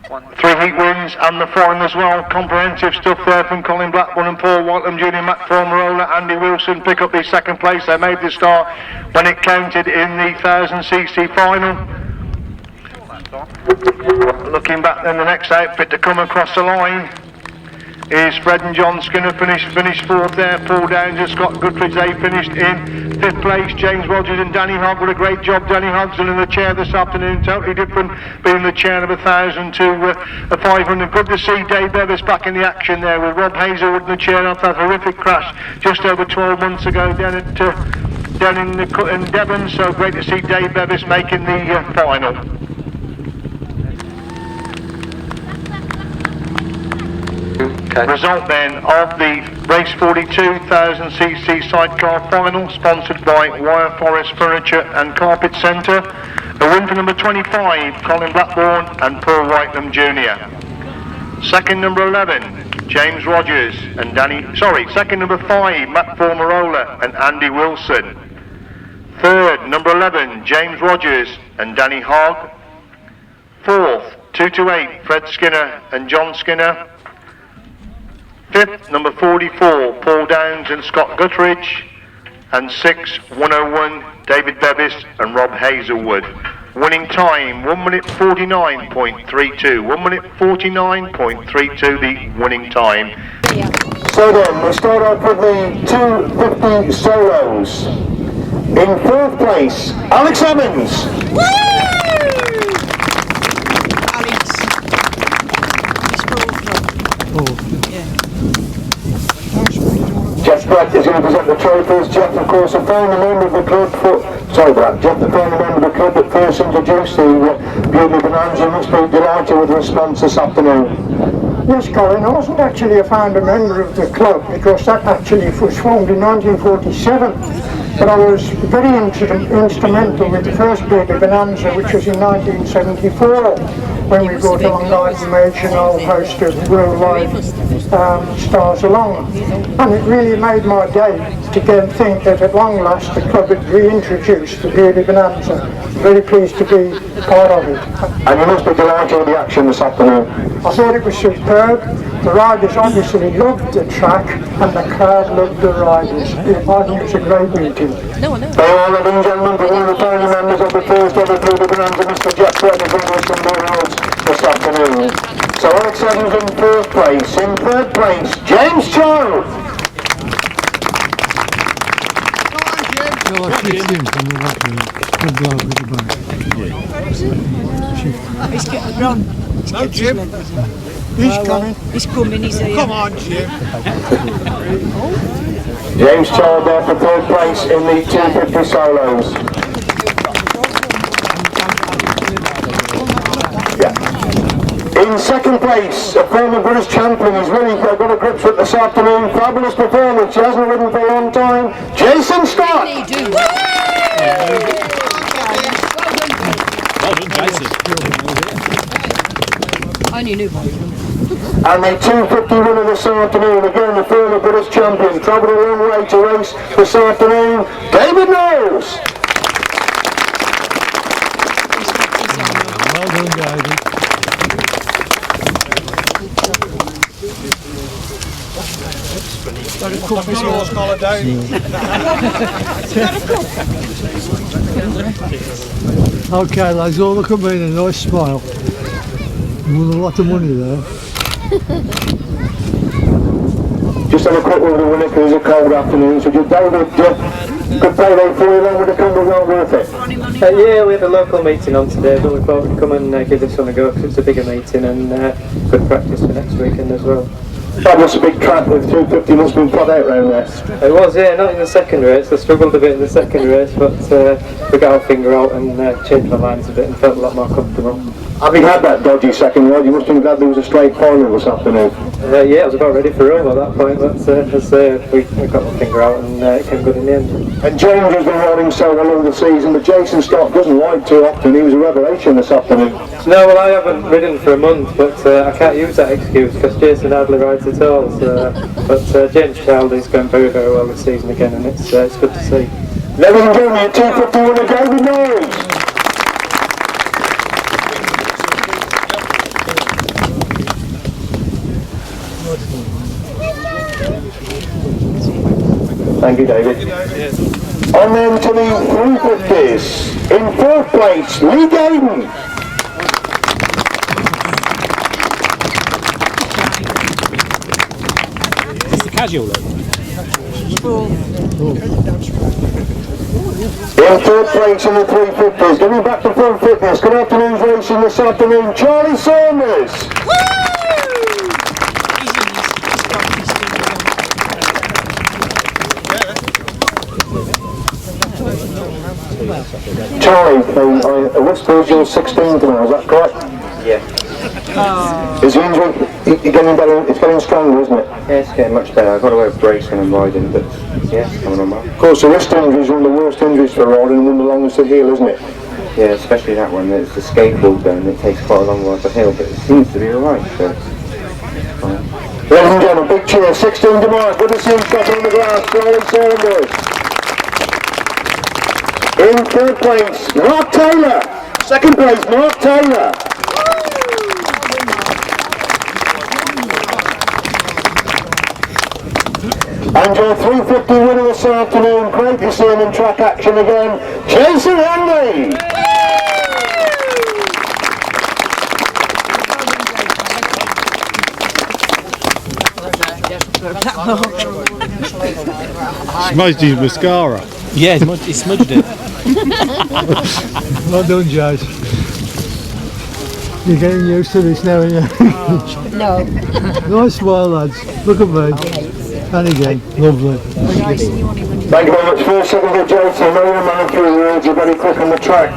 3 heat wins and the final as well. Comprehensive stuff there from Colin Blackburn and Paul Whitelam Jr. Matt Formerola, Andy Wilson pick up the second place. They made the start when it counted in the 1000cc final. Looking back then, the next outfit to come across the line is Fred and John Skinner, finished fourth there. Paul Downs and Scott Gutteridge, they finished in fifth place. James Rogers and Danny Hogg with a great job. Danny Hogg's in the chair this afternoon, totally different, being the chair of 1,000 to 500. Good to see Dave Bevis back in the action there with Rob Hazelwood in the chair after that horrific crash just over 12 months ago down in Devon. So great to see Dave Bevis making the final. Okay. Result then of the Race 42 1000cc sidecar final, sponsored by Wire Forest Furniture and Carpet Centre. A win for number 25, Colin Blackburn and Paul Whitelam Jr. Second, number 11, James Rogers and second, number 5, Matt Formerola and Andy Wilson. Third, number 11, James Rogers and Danny Hogg. Fourth, 228, Fred Skinner and John Skinner. Fifth, number 44, Paul Downs and Scott Gutteridge. And sixth, 101, David Bevis and Rob Hazelwood. Winning time, 1 minute 49.32. 1 minute 49.32, the winning time. So then, we start off with the 250 solos. In fourth place, Alex Evans. Woo! Jeff Brett is going to present the trophies. Jeff, of course, a former member of the club Jeff, the former member of the club that first introduced the Bewdley Bonanza, must be delighted with the response this afternoon. Yes, Colin, I wasn't actually a founder member of the club because that actually was formed in 1947. But I was very instrumental with the first Bewdley Bonanza, which was in 1974, when we brought along Nigel and a whole host of worldwide stars along. And it really made my day to think that at long last the club had reintroduced the Bewdley Bonanza. Very pleased to be part of it. And you must be delighted with the action this afternoon. I thought it was superb. The riders obviously loved the track and the crowd loved the riders. I think it was a great meeting. They are, ladies and gentlemen, for one of the founding members of the first ever Bewdley Bonanza, Mr. Jeff Brett, is bringing us some more awards this afternoon. So Alex Evans in fourth place. In third place, James Childe. He's getting run. No, Jim. He's coming. He's coming, he's here. Come on, Jim. James Childe there for third place in the 250 solos. In second place, a former British champion. He's really got a grip for it this afternoon. Fabulous performance. He hasn't ridden for a long time. Jason Stott. Well done, Jason. I only knew one. And the 250 winner this afternoon, again the former British champion, travelled a long way to race this afternoon, David Knowles. Well done, Gayden. Got a cup his horse collar down. Okay, lads, all look at me in a nice smile. Won a lot of money there. Just have a quick look at the winner because it's a cold afternoon. So just David, good payday for you. Long with the camera, well worth it. Yeah, we had a local meeting on today, but we thought we'd come and give this one a go because it's a bigger meeting and good practice for next weekend as well. That was a big trap with 250 must have been put out round there. It was, yeah, not in the second race. I struggled a bit in the second race, but we got our finger out and changed my lines a bit and felt a lot more comfortable. Having had that dodgy second ride, you must have been glad there was a straight final this afternoon. Yeah, I was about ready for over at that point, but we got my finger out and it came good in the end. And James has been riding so well all the season, but Jason Stott doesn't ride too often. He was a revelation this afternoon. No, well, I haven't ridden for a month, but I can't use that excuse because Jason hardly rides at all. But James Childe is going very, very well this season again, and it's good to see. Ladies and gentlemen, a 250 winner, Gayden Knowles. Thank you, David. And then to the 350s. In 4th place, Lee Gayden. It's the casual look. In 3rd place in the 350s. Getting back to full fitness. Good afternoon's racing this afternoon, Charlie Saunders. Charlie, Whisper is your 16th now, is that correct? Yeah. Is the injury getting better? It's getting stronger, isn't it? Yeah, it's getting much better. I've got to wear a brace when I'm riding, but yeah, it's coming on well. Of course, the wrist injury is one of the worst injuries for riding and one of the longest to heal, isn't it? Yeah, especially that one. It's the skateboard and it takes quite a long while to heal, but it seems to be alright, so fine. Ladies and gentlemen, big cheer, 16 to Marsh, good to see him shot on the grass, Charlie Saunders. In 3rd place, Mark Taylor. 2nd place, Mark Taylor. And your 350 winner this afternoon, great to see him in track action again, Jason Handley. Smudged his mascara. Yeah, he smudged it. Well done, Jazz. You're getting used to this now, aren't you? No. Nice smile, lads. Look at me. And again, lovely. Thank you very much. First, second to Jason. I know you're a man through the roads, you're very quick on the track.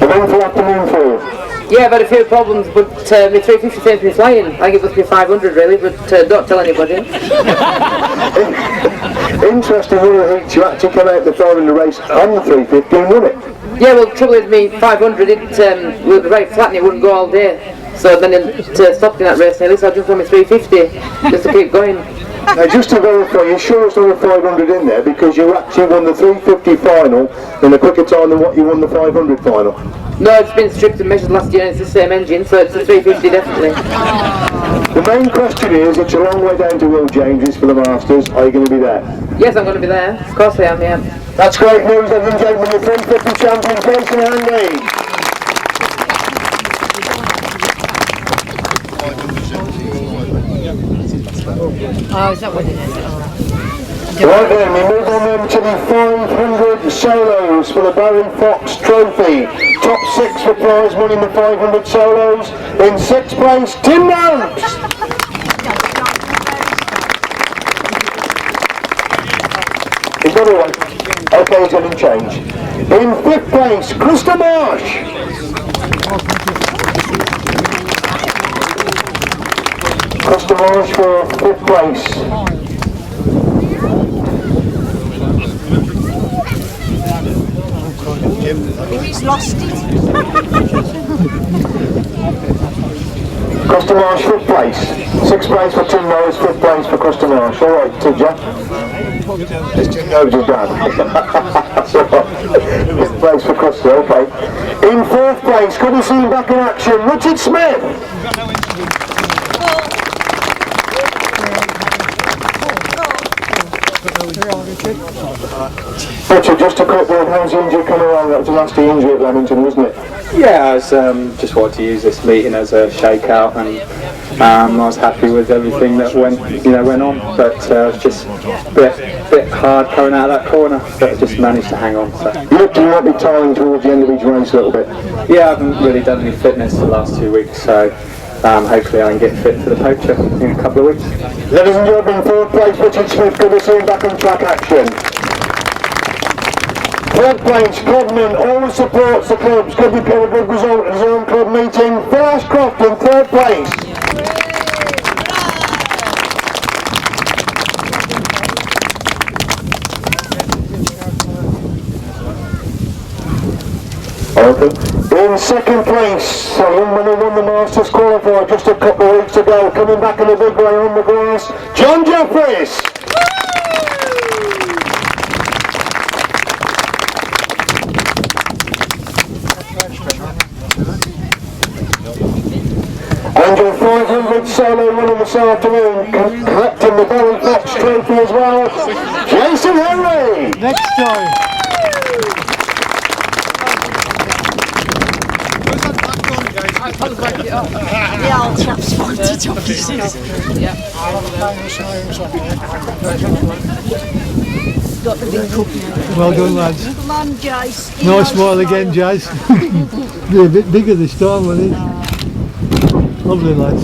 Eventful afternoon for you. Yeah, I've had a few problems, but my 350 seems to be flying. I think it must be 500 really, but don't tell anybody. Interesting, one of the heats you actually came out the floor in the race on the 350 and won it. Yeah, well, the trouble is me 500, it was very flat and it wouldn't go all day. So then it stopped in that race nearly, so I jumped on my 350 just to keep going. Now just to verify, you're sure it's not a 500 in there because you actually won the 350 final in a quicker time than what you won the 500 final? No, it's been stripped and measured last year and it's the same engine, so it's a 350 definitely. The main question is, it's a long way down to Will James's for the Masters, are you going to be there? Yes, I'm going to be there. Of course I am, yeah. That's great news, ladies and gentlemen, the 350 champion Jason Handley. Oh, is that what it is? Right then, we move on then to the 500 solos for the Barry Fox Trophy. Top 6 for prize money in the 500 solos. In 6th place, Tim Nobes. He's got away. Okay, he's getting change. In 5th place, Krista Marsh. Krista Marsh for 5th place. He's lost it. Krista Marsh, 5th place. 6th place for Tim Knowles, 5th place for Krista Marsh. Alright, Tidja. It's Tim Knowles' dad. 5th place for Krista, okay. In 4th place, could you see him back in action? Richard Smith. Richard, just a quick word, how's the injury coming along? That was a nasty injury at Leamington, wasn't it? Yeah, I was just wanted to use this meeting as a shakeout, and I was happy with everything that went on. But it was just a bit hard coming out of that corner, but I just managed to hang on. So. You might be tiring towards the end of each race a little bit. Yeah, I haven't really done any fitness the last 2 weeks, so hopefully I can get fit for the poacher in a couple of weeks. Ladies and gentlemen, 4th place, Richard Smith, good to see him back on track action. 3rd place, Codman, always supports the clubs, could be a good result at his own club meeting. Phil Ashcroft in 3rd place. In 2nd place, a young man who won the Masters qualifier just a couple of weeks ago, coming back in a big way on the grass, John Jefferies. And your 500 solo winner this afternoon, collecting the Berry Fox trophy as well, Jason Handley. Next story. The old chap's wanted obviously. Got the big cup. Well done, lads. Come on, Jace. Nice smile again, Jace. Be a bit bigger this time, won't it? Lovely, lads.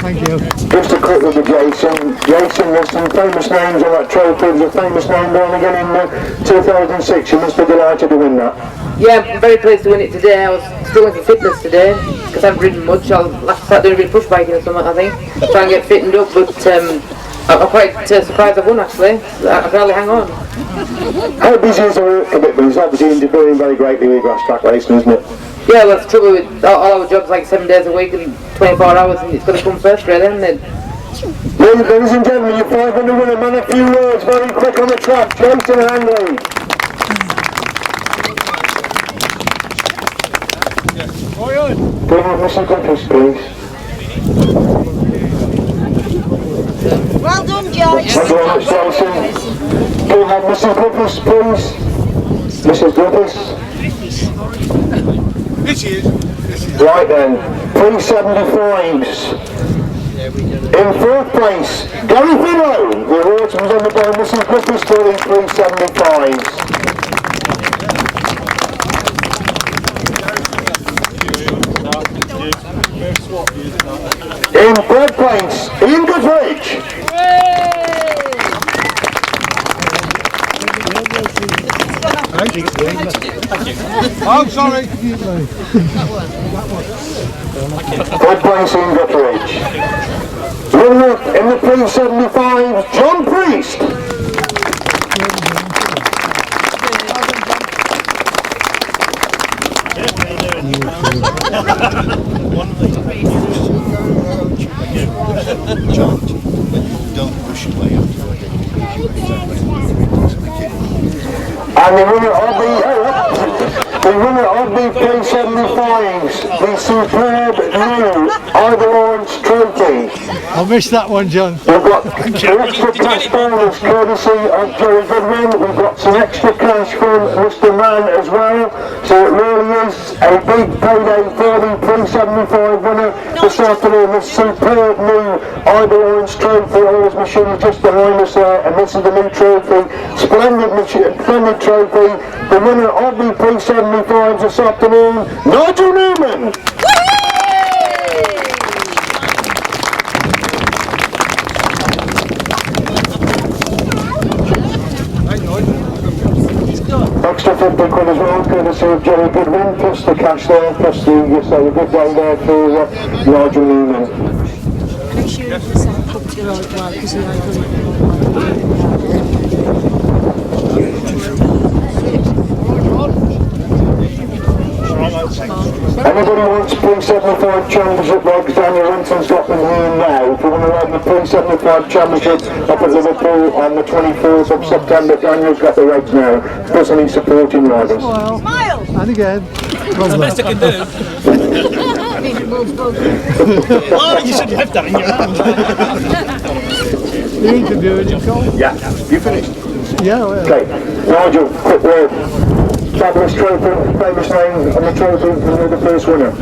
Thank you. Just a quick look at Jason. Jason, there's some famous names on that trophy. There's a famous name down again in 2006. You must be delighted to win that. Yeah, I'm very pleased to win it today. I was still into fitness today because I haven't ridden much. I'll start doing a bit of push biking or something, I think. Try and get fitted up, but I'm quite surprised I've won actually. I can hardly hang on. How busy is the work commitment? It's obviously interfering very greatly with grass track racing, isn't it? Yeah, well, that's the trouble with all our jobs, like 7 days a week and 24 hours, and it's got to come first, really, isn't it? Ladies and gentlemen, your 500 winner, man, a few words, very quick on the track, Jason Handley. Bring up Mr. Griffiths, please. Well done, Joyce. Thank you very much, Jason. Can we have Mrs. Griffiths, please? Mrs. Griffiths. Right then, 375s. In 4th place, Gary Finlow. The awards was on the by Mrs. Griffiths for the 375s. In 3rd place, Ian Gutteridge. I'm sorry. 3rd place, Ian Gutteridge. Runner up in the 375s, John Priest. And the winner of the 375s, the superb new Ivor Lawrence Trophy. I missed that one, John. We've got extra cash bonus courtesy of Jerry Goodwin. We've got some extra cash from Mr. Mann as well. So it really is a big payday for the 375 winner this afternoon. This superb new Ivor Lawrence Trophy. All his machine just behind us there, and this is the new trophy. Splendid trophy. The winner of the 375s this afternoon, Nigel Newman. Extra 50 quid as well, courtesy of Jerry Goodwin, plus the cash there, plus the good day there for Nigel Newman. Make sure you put that cup to your old well, because you know Anybody wants 375 Championship legs, Daniel Winton's got them here now. If you want to ride the 375 Championship up at Liverpool on the 24th of September, Daniel's got the legs now. Plus any supporting riders. Smile! And again. That's the best I can do. Oh, you should have that in your hand. You interviewing him, Cole? Yeah. You finished? Yeah, well. Okay. Nigel, quick word. Fabulous trophy, famous name on the trophy, and you're the first winner.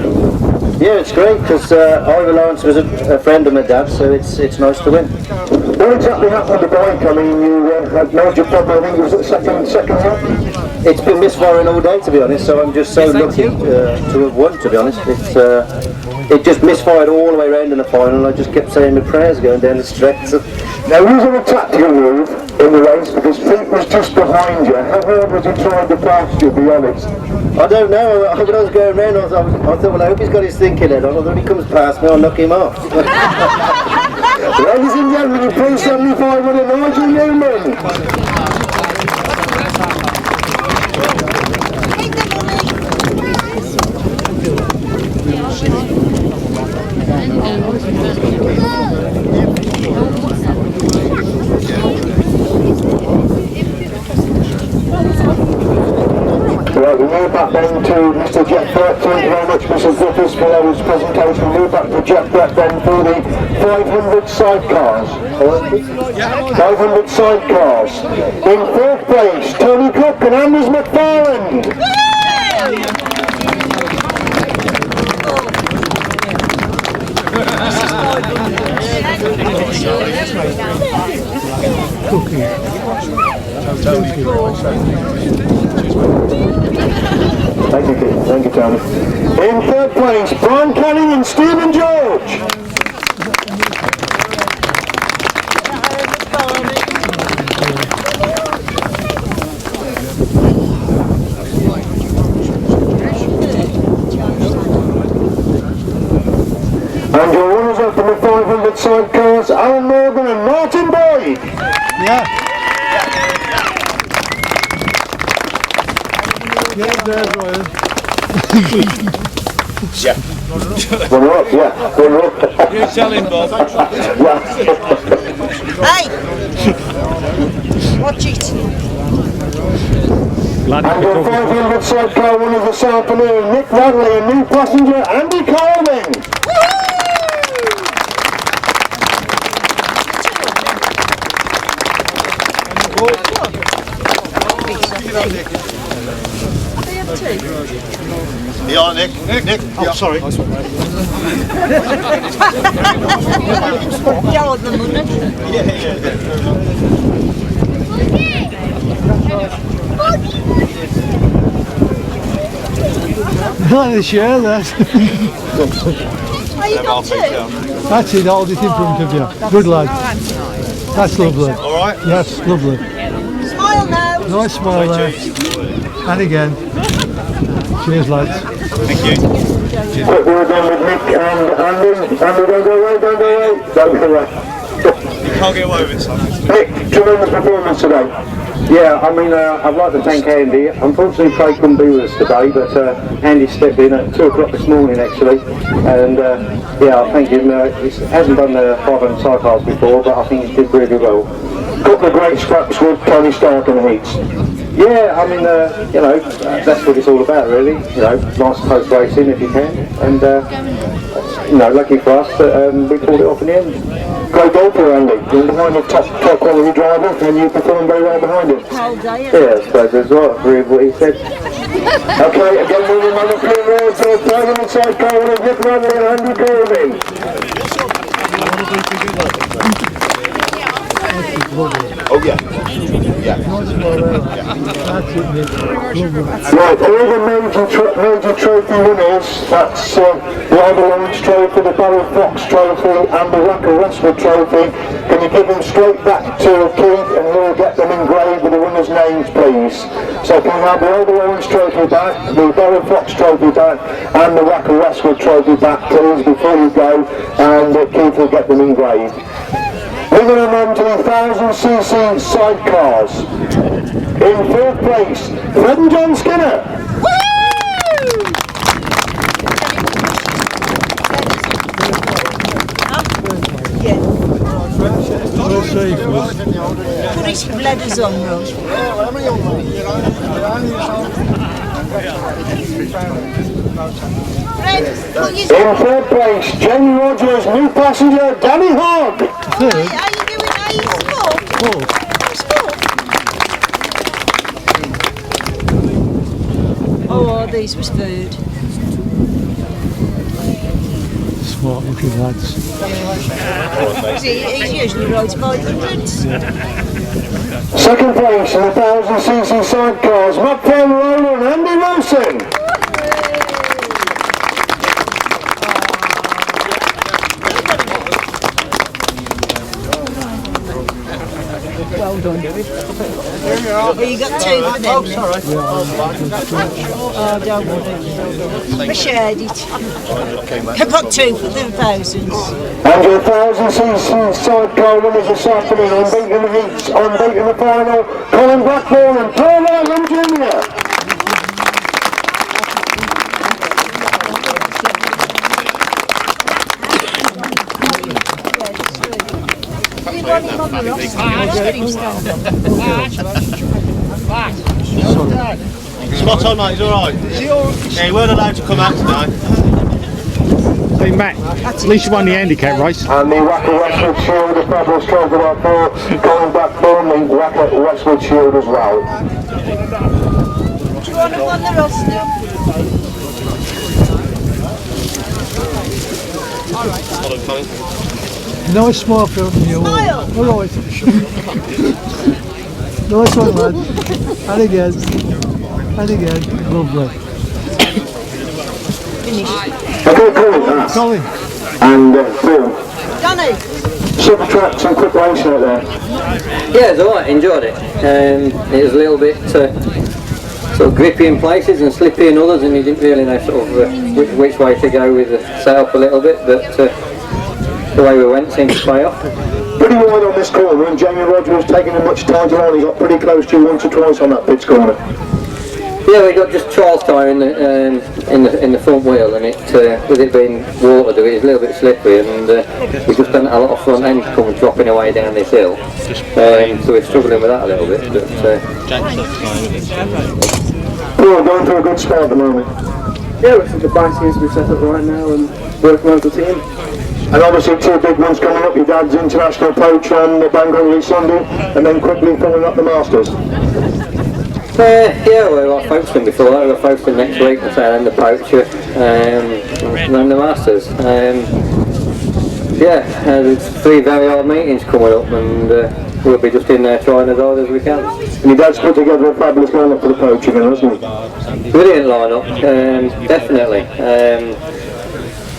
Yeah, it's great because Ivor Lawrence was a friend of my dad, so it's nice to win. What exactly happened with the bike? I mean, you had major problem, I think it was at the second lap? It's been misfiring all day, to be honest, so I'm just so lucky to have won, to be honest. It's it just misfired all the way around in the final. I just kept saying my prayers going down the stretch. Now, using a tactical move in the race because Pete was just behind you. How hard was he trying to pass you, be honest? I don't know. When I was going round, I thought, well, I hope he's got his thinking head on. When he comes past me, I'll knock him off. Ladies and gentlemen, please 75 with Nigel Newman. Right, we move back then to Mr. Jeff Brett. Thank you very much, Mr. Griffiths, for his presentation. We move back to Jeff Brett then for the 500 sidecars. 500 sidecars. In 4th place, Tony Cook and Anders McFarland. Thank you, Tony. In 3rd place, Brian Canning and Stephen George. And your runners up in the 500 sidecars, Alan Morgan and Martin Boyd. Yeah. Yeah, there's Royal. Yeah. We're up, yeah. We're up. You tell him, Bob. Yeah. Hey! Watch it. And your 500 sidecar winners this afternoon, Nick Dudley and new passenger Andy Coleman. Yeah, Nick. Nick. Oh, sorry. You're the money. Yeah. Nice share that. Are you got two? That's it, hold it in front of you. Good lad. That's lovely. All right. Yes, lovely. Smile now. Nice smile there. And again. Cheers, lads. Thank you. Quick word then with Nick and Andy. Andy, don't go away. Don't go away. You can't get away with it, son. Nick, tremendous performance today. Yeah, I mean, I'd like to thank Andy. Unfortunately, Craig couldn't be with us today, but Andy stepped in at 2 o'clock this morning, actually. And yeah, I thank him. He hasn't done the 500 sidecars before, but I think he did really well. Couple of great scraps with Tony Stark in the heats. Yeah, I mean, you know, that's what it's all about, really. You know, nice close racing if you can. And, you know, lucky for us that we pulled it off in the end. Great goal for Andy. You're behind a top quality driver and you performed very well behind him. Yeah, I suppose that's right. I agree with what he said. Okay, again moving on the clear road for 500 sidecar winners Nick Dudley and Andy Coleman. Oh, yeah. Yeah. Right, all the major trophy winners, that's the Ivor Lawrence Trophy, the Barry Fox Trophy and the Racker Westwood Trophy. Can you give them straight back to Keith and we'll get them engraved with the winners' names, please? So can we have the Ivor Lawrence Trophy back, the Barry Fox Trophy back and the Racker Westwood Trophy back, please, before you go, and Keith will get them engraved. Moving on to the 1000cc sidecars. In 4th place, Fred and John Skinner. Put his bladders on, Ross. In 3rd place, Jenny Rogers, new passenger, Danny Hogg. How you doing? How you scored? Oh, these was food. Smart looking lads. He usually rides 500s. 2nd place in the 1000cc sidecars, Matt Ferry and Andy Wilson. hold on. Well, you got 2 for them. Oh, sorry. Oh, don't worry. We shared it. I got 2 for the thousands. And your 1000cc sidecar winners this afternoon, unbeaten the heats, unbeaten the final, Colin Blackburn and Paul Ireland Jr. Spot on, mate, he's alright. Yeah, he weren't allowed to come out tonight. Hey Matt, at least you won the handicap race. And the Wacker Westwood Shield, the fabulous Childe about 4, Colin Blackburn, the Wacker Westwood Shield as well. Do you want to run the roster? Nice smile from you. Smile! Alright. Nice one, lad. And again. And again. Lovely. Okay, Colin. Colin. And Phil. Johnny! Super tracks and quick racing out there. Yeah, it was alright, enjoyed it. It was a little bit sort of grippy in places and slippy in others, and you didn't really know sort of which way to go with the setup a little bit, but the way we went seemed to pay off. Pretty wide on this corner, and Jamie Roger was taking him much time to line. He got pretty close to you once or twice on that pitch corner. Yeah, we got just trials tyre in the front wheel, and it with it being water, it was a little bit slippery, and we just done a lot of front end coming dropping away down this hill. So we're struggling with that a little bit. But we're going through a good spot at the moment. Yeah, looks like the bike seems to be set up right now and working well as a team. And obviously 2 big ones coming up, your dad's international poach on the Bank Sunday, and then quickly following up the Masters. Yeah, well, I focused on before that. We're focusing next week, and then the poacher, and then the Masters. There's 3 very hard meetings coming up, and we'll be just in there trying as hard as we can. And your dad's put together a fabulous lineup for the poaching, hasn't he? Brilliant lineup, definitely.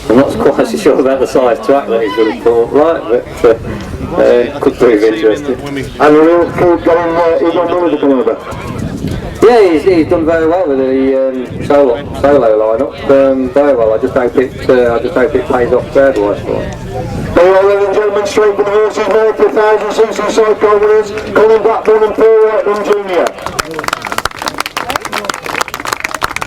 I'm not quite so sure about the size track that he's going to put right, but could prove interesting. And we'll keep going, he's on Miller to come over. Yeah, he's done very well with the solo lineup. Very well. I just hope it pays off crowd-wise for him. Well, ladies and gentlemen, straight from the horses, 90,000cc sidecar winners, Colin Blackburn and Ferry Jr.